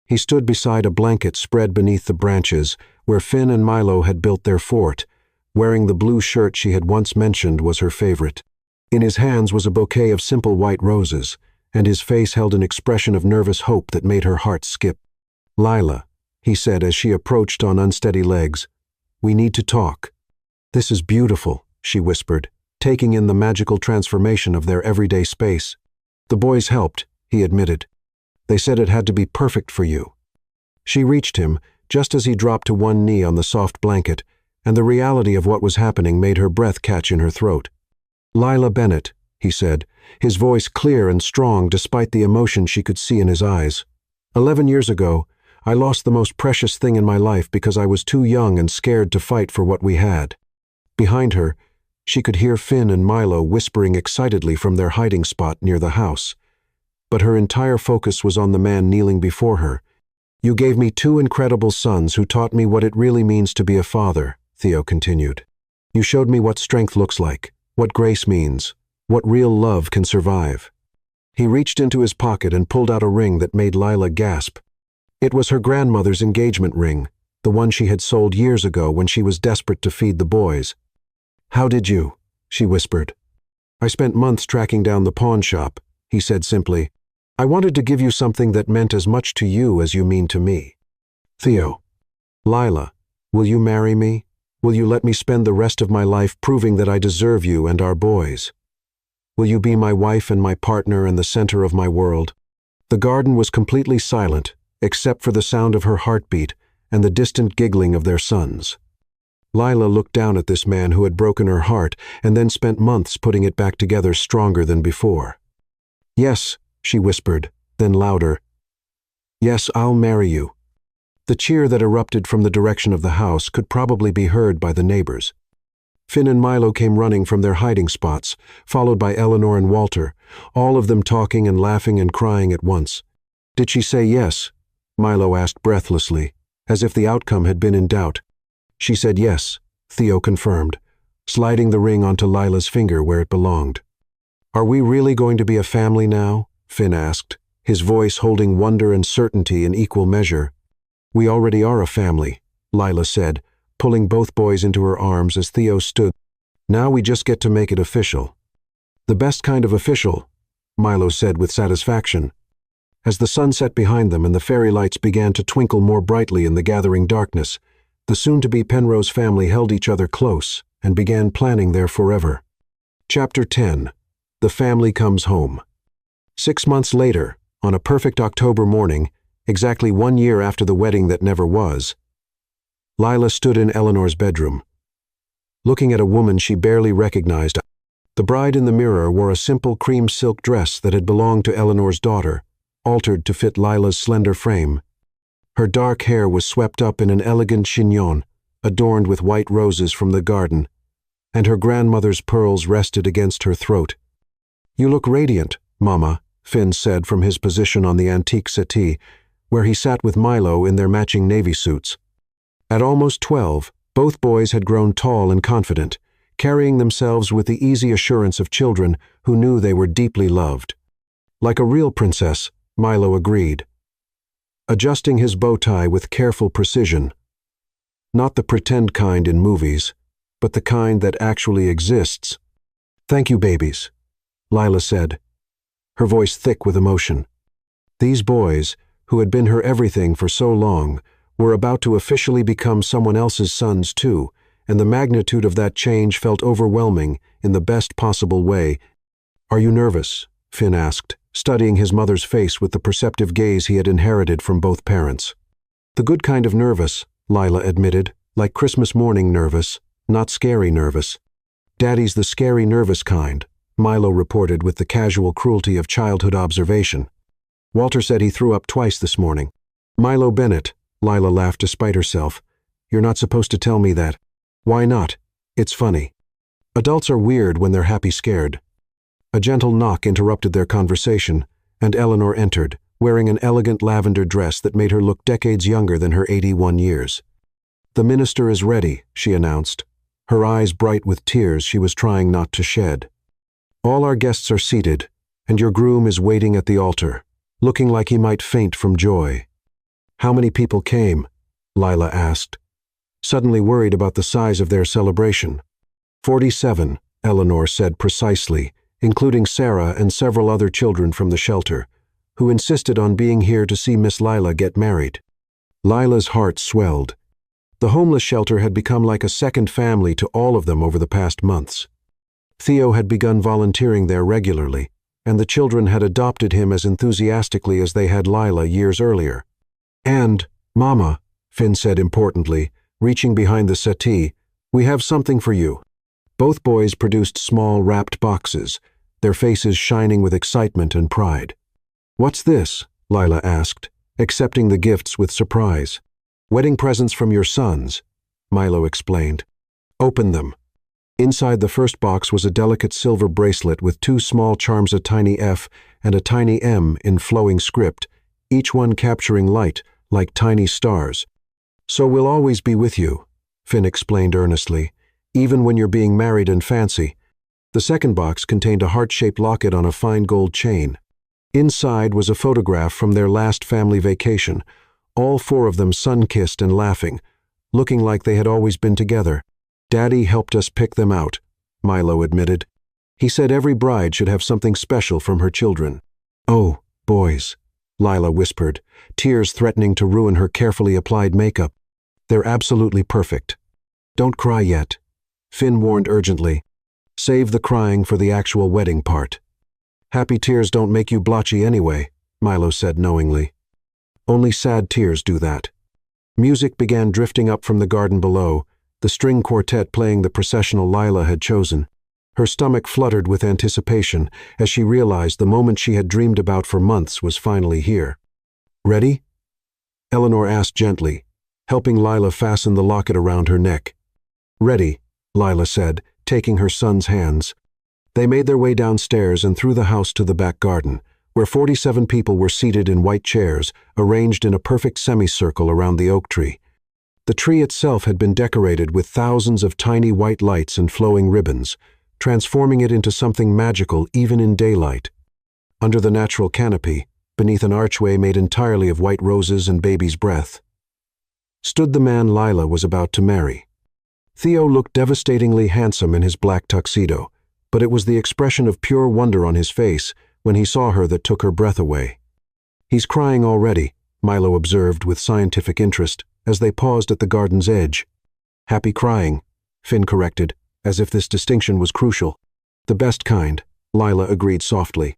He stood beside a blanket spread beneath the branches where Finn and Milo had built their fort, wearing the blue shirt she had once mentioned was her favorite. In his hands was a bouquet of simple white roses, and his face held an expression of nervous hope that made her heart skip. "Lila," he said as she approached on unsteady legs, "we need to talk." "This is beautiful," she whispered, taking in the magical transformation of their everyday space. "The boys helped," he admitted. "They said it had to be perfect for you." She reached him just as he dropped to one knee on the soft blanket, and the reality of what was happening made her breath catch in her throat. "Lila Bennett," he said, his voice clear and strong despite the emotion she could see in his eyes. 11 years ago, I lost the most precious thing in my life because I was too young and scared to fight for what we had." Behind her, she could hear Finn and Milo whispering excitedly from their hiding spot near the house. But her entire focus was on the man kneeling before her. "You gave me 2 incredible sons who taught me what it really means to be a father," Theo continued. "You showed me what strength looks like, what grace means, what real love can survive." He reached into his pocket and pulled out a ring that made Lila gasp. It was her grandmother's engagement ring, the one she had sold years ago when she was desperate to feed the boys. "How did you?" she whispered. "I spent months tracking down the pawn shop," he said simply. "I wanted to give you something that meant as much to you as you mean to me." "Theo." "Lila, will you marry me? Will you let me spend the rest of my life proving that I deserve you and our boys? Will you be my wife and my partner and the center of my world?" The garden was completely silent, except for the sound of her heartbeat and the distant giggling of their sons. Lila looked down at this man who had broken her heart and then spent months putting it back together stronger than before. "Yes," she whispered, then louder. Yes, I'll marry you." The cheer that erupted from the direction of the house could probably be heard by the neighbors. Finn and Milo came running from their hiding spots, followed by Eleanor and Walter, all of them talking and laughing and crying at once. "Did she say yes?" Milo asked breathlessly, as if the outcome had been in doubt. "She said yes," Theo confirmed, sliding the ring onto Lila's finger where it belonged. "Are we really going to be a family now?" Finn asked, his voice holding wonder and certainty in equal measure. "We already are a family," Lila said, pulling both boys into her arms as Theo stood. "Now we just get to make it official." "The best kind of official," Milo said with satisfaction. As the sun set behind them and the fairy lights began to twinkle more brightly in the gathering darkness, the soon-to-be Penrose family held each other close and began planning their forever. Chapter 10. The Family Comes Home. 6 months later, on a perfect October morning, exactly 1 year after the wedding that never was, Lila stood in Eleanor's bedroom, looking at a woman she barely recognized. The bride in the mirror wore a simple cream silk dress that had belonged to Eleanor's daughter, altered to fit Lila's slender frame. Her dark hair was swept up in an elegant chignon, adorned with white roses from the garden, and her grandmother's pearls rested against her throat. "You look radiant, Mama," Finn said from his position on the antique settee, where he sat with Milo in their matching navy suits. At almost 12, both boys had grown tall and confident, carrying themselves with the easy assurance of children who knew they were deeply loved. "Like a real princess," Milo agreed, adjusting his bow tie with careful precision. "Not the pretend kind in movies, but the kind that actually exists." "Thank you, babies," Lila said, her voice thick with emotion. These boys, who had been her everything for so long, were about to officially become someone else's sons too, and the magnitude of that change felt overwhelming in the best possible way. "Are you nervous?" Finn asked, studying his mother's face with the perceptive gaze he had inherited from both parents. "The good kind of nervous," Lila admitted, "like Christmas morning nervous, not scary nervous." "Daddy's the scary nervous kind," Milo reported with the casual cruelty of childhood observation. "Walter said he threw up twice this morning." "Milo Bennett," Lila laughed despite herself. "You're not supposed to tell me that." "Why not? It's funny. Adults are weird when they're happy scared." A gentle knock interrupted their conversation, and Eleanor entered, wearing an elegant lavender dress that made her look decades younger than her 81 years. "The minister is ready," she announced, her eyes bright with tears she was trying not to shed. "All our guests are seated, and your groom is waiting at the altar, looking like he might faint from joy." "How many people came?" Lila asked, suddenly worried about the size of their celebration. 47, Eleanor said precisely, including Sarah and several other children from the shelter, who insisted on being here to see Miss Lila get married. Lila's heart swelled. The homeless shelter had become like a second family to all of them over the past months. Theo had begun volunteering there regularly, and the children had adopted him as enthusiastically as they had Lila years earlier. "And, Mama," Finn said importantly, reaching behind the settee, "we have something for you." Both boys produced small wrapped boxes, their faces shining with excitement and pride. "What's this?" Lila asked, accepting the gifts with surprise. "Wedding presents from your sons," Milo explained. "Open them." Inside the first box was a delicate silver bracelet with 2 small charms, a tiny F and a tiny M in flowing script, each one capturing light like tiny stars. "So we'll always be with you," Finn explained earnestly, "even when you're being married and fancy." The second box contained a heart-shaped locket on a fine gold chain. Inside was a photograph from their last family vacation, all 4 of them sun-kissed and laughing, looking like they had always been together. "Daddy helped us pick them out," Milo admitted. "He said every bride should have something special from her children." "Oh, boys," Lila whispered, tears threatening to ruin her carefully applied makeup. "They're absolutely perfect." "Don't cry yet," Finn warned urgently. "Save the crying for the actual wedding part." "Happy tears don't make you blotchy anyway," Milo said knowingly. "Only sad tears do that." Music began drifting up from the garden below, the string quartet playing the processional Lila had chosen. Her stomach fluttered with anticipation as she realized the moment she had dreamed about for months was finally here. "Ready?" Eleanor asked gently, helping Lila fasten the locket around her neck. "Ready," Lila said, taking her son's hands. They made their way downstairs and through the house to the back garden, where 47 people were seated in white chairs, arranged in a perfect semicircle around the oak tree. The tree itself had been decorated with thousands of tiny white lights and flowing ribbons, transforming it into something magical even in daylight. Under the natural canopy, beneath an archway made entirely of white roses and baby's breath, stood the man Lila was about to marry. Theo looked devastatingly handsome in his black tuxedo, but it was the expression of pure wonder on his face when he saw her that took her breath away. "He's crying already," Milo observed with scientific interest as they paused at the garden's edge. "Happy crying," Finn corrected, as if this distinction was crucial. "The best kind," Lila agreed softly.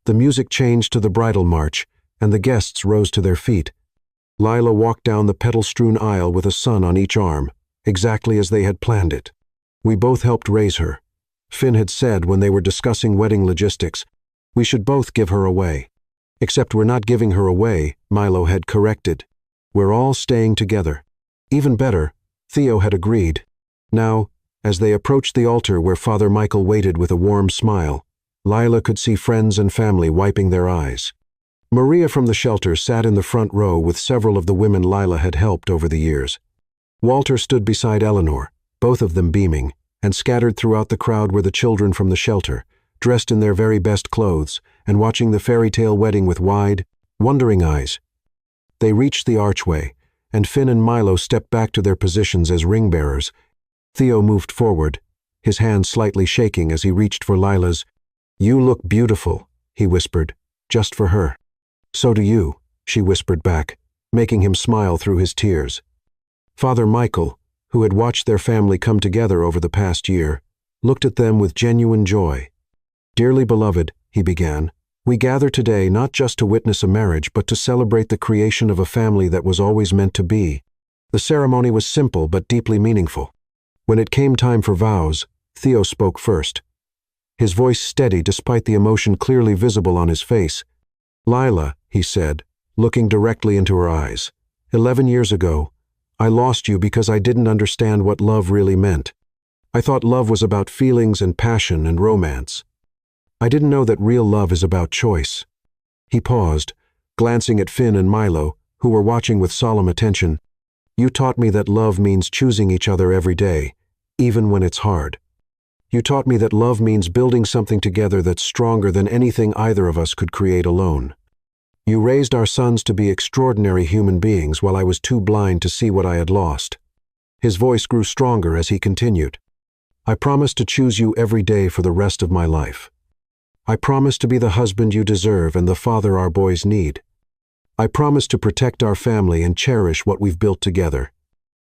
The music changed to the bridal march, and the guests rose to their feet. Lila walked down the petal-strewn aisle with a son on each arm, exactly as they had planned it. "We both helped raise her," Finn had said when they were discussing wedding logistics. "We should both give her away." "Except we're not giving her away," Milo had corrected. "We're all staying together." "Even better," Theo had agreed. Now, as they approached the altar where Father Michael waited with a warm smile, Lila could see friends and family wiping their eyes. Maria from the shelter sat in the front row with several of the women Lila had helped over the years. Walter stood beside Eleanor, both of them beaming, and scattered throughout the crowd were the children from the shelter, dressed in their very best clothes, and watching the fairy tale wedding with wide, wondering eyes. They reached the archway, and Finn and Milo stepped back to their positions as ring-bearers. Theo moved forward, his hand slightly shaking as he reached for Lila's. "You look beautiful," he whispered, "just for her." "So do you," she whispered back, making him smile through his tears. Father Michael, who had watched their family come together over the past year, looked at them with genuine joy. "Dearly beloved," he began, "we gather today not just to witness a marriage, but to celebrate the creation of a family that was always meant to be." The ceremony was simple but deeply meaningful. When it came time for vows, Theo spoke first. His voice steady despite the emotion clearly visible on his face. "Lila," he said, looking directly into her eyes, 11 years ago, I lost you because I didn't understand what love really meant. I thought love was about feelings and passion and romance. I didn't know that real love is about choice." He paused, glancing at Finn and Milo, who were watching with solemn attention. "You taught me that love means choosing each other every day, even when it's hard. You taught me that love means building something together that's stronger than anything either of us could create alone. You raised our sons to be extraordinary human beings while I was too blind to see what I had lost." His voice grew stronger as he continued. "I promise to choose you every day for the rest of my life. I promise to be the husband you deserve and the father our boys need. I promise to protect our family and cherish what we've built together.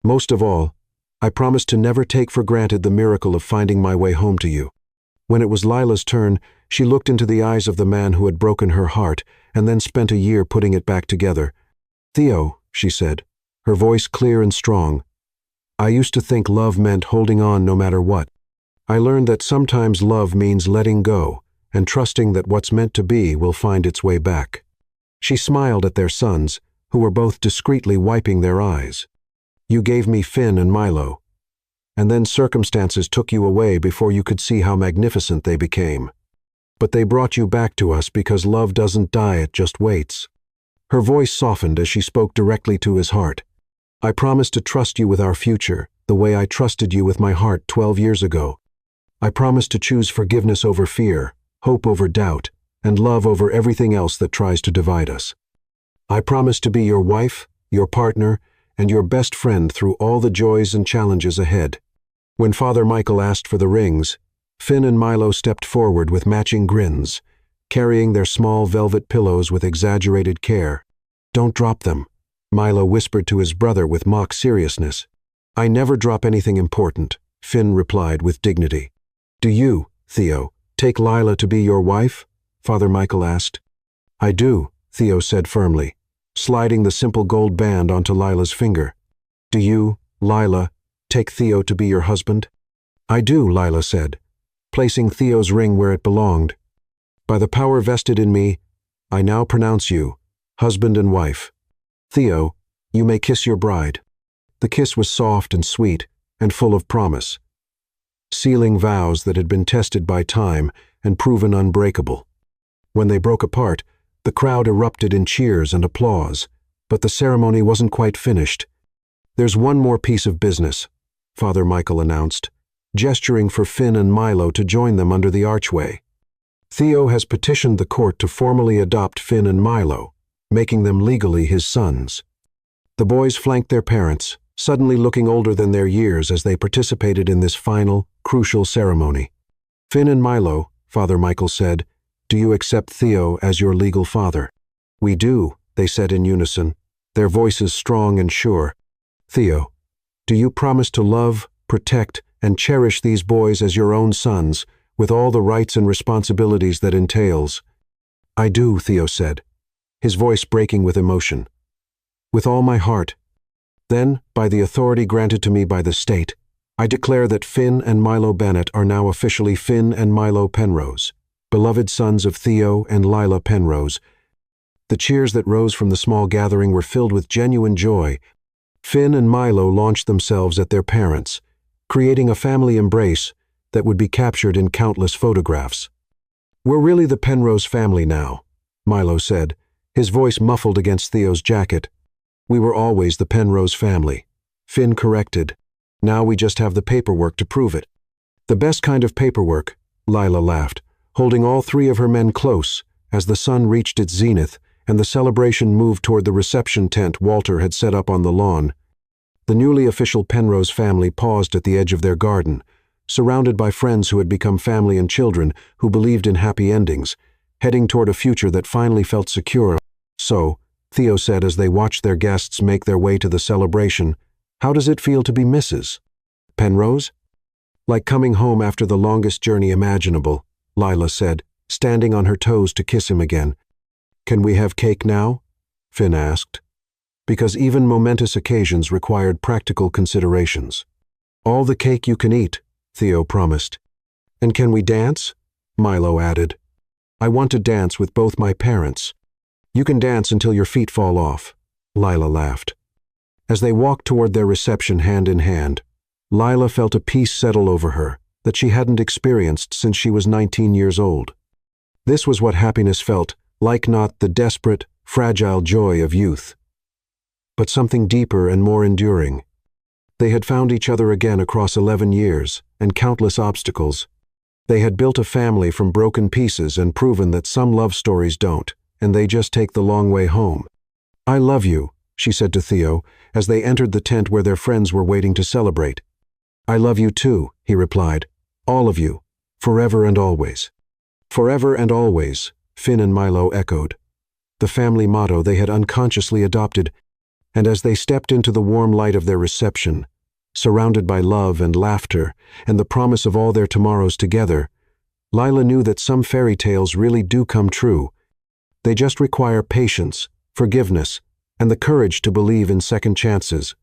Most of all, I promise to never take for granted the miracle of finding my way home to you." When it was Lila's turn, she looked into the eyes of the man who had broken her heart and then spent a year putting it back together. "Theo," she said, her voice clear and strong, "I used to think love meant holding on no matter what. I learned that sometimes love means letting go and trusting that what's meant to be will find its way back." She smiled at their sons, who were both discreetly wiping their eyes. "You gave me Finn and Milo, and then circumstances took you away before you could see how magnificent they became. But they brought you back to us because love doesn't die, it just waits." Her voice softened as she spoke directly to his heart. "I promise to trust you with our future, the way I trusted you with my heart 12 years ago. I promise to choose forgiveness over fear, hope over doubt, and love over everything else that tries to divide us. I promise to be your wife, your partner, and your best friend through all the joys and challenges ahead." When Father Michael asked for the rings, Finn and Milo stepped forward with matching grins, carrying their small velvet pillows with exaggerated care. "Don't drop them," Milo whispered to his brother with mock seriousness. "I never drop anything important," Finn replied with dignity. "Do you, Theo, take Lila to be your wife?" Father Michael asked. "I do," Theo said firmly, sliding the simple gold band onto Lila's finger. "Do you, Lila, take Theo to be your husband?" "I do," Lila said, placing Theo's ring where it belonged. "By the power vested in me, I now pronounce you husband and wife." Theo, You may kiss your bride." The kiss was soft and sweet, and full of promise, sealing vows that had been tested by time and proven unbreakable. When they broke apart, the crowd erupted in cheers and applause, but the ceremony wasn't quite finished. "There's one more piece of business," Father Michael announced, gesturing for Finn and Milo to join them under the archway. "Theo has petitioned the court to formally adopt Finn and Milo, making them legally his sons." The boys flanked their parents, suddenly looking older than their years as they participated in this final, crucial ceremony. "Finn and Milo," Father Michael said, "do you accept Theo as your legal father?" "We do," they said in unison, their voices strong and sure. "Theo, do you promise to love, protect, and cherish these boys as your own sons, with all the rights and responsibilities that entails?" "I do," Theo said, his voice breaking with emotion. "With all my heart. Then, by the authority granted to me by the state, I declare that Finn and Milo Bennett are now officially Finn and Milo Penrose, beloved sons of Theo and Lila Penrose." The cheers that rose from the small gathering were filled with genuine joy. Finn and Milo launched themselves at their parents, creating a family embrace that would be captured in countless photographs. "We're really the Penrose family now," Milo said, his voice muffled against Theo's jacket. "We were always the Penrose family," Finn corrected. "Now we just have the paperwork to prove it." "The best kind of paperwork," Lila laughed, holding all three of her men close as the sun reached its zenith and the celebration moved toward the reception tent Walter had set up on the lawn. The newly official Penrose family paused at the edge of their garden, surrounded by friends who had become family and children who believed in happy endings, heading toward a future that finally felt secure. "So," Theo said as they watched their guests make their way to the celebration, "how does it feel to be Mrs. Penrose?" "Like coming home after the longest journey imaginable," Lila said, standing on her toes to kiss him again. "Can we have cake now?" Finn asked, because even momentous occasions required practical considerations. "All the cake you can eat," Theo promised. "And can we dance?" Milo added. "I want to dance with both my parents." "You can dance until your feet fall off," Lila laughed. As they walked toward their reception hand in hand, Lila felt a peace settle over her that she hadn't experienced since she was 19 years old. This was what happiness felt like, not the desperate, fragile joy of youth, but something deeper and more enduring. They had found each other again across 11 years and countless obstacles. They had built a family from broken pieces and proven that some love stories don't, and they just take the long way home. "I love you," she said to Theo as they entered the tent where their friends were waiting to celebrate. "I love you too," he replied. "All of you, forever and always." "Forever and always," Finn and Milo echoed, the family motto they had unconsciously adopted, and as they stepped into the warm light of their reception, surrounded by love and laughter and the promise of all their tomorrows together, Lila knew that some fairy tales really do come true. They just require patience, forgiveness, and the courage to believe in second chances.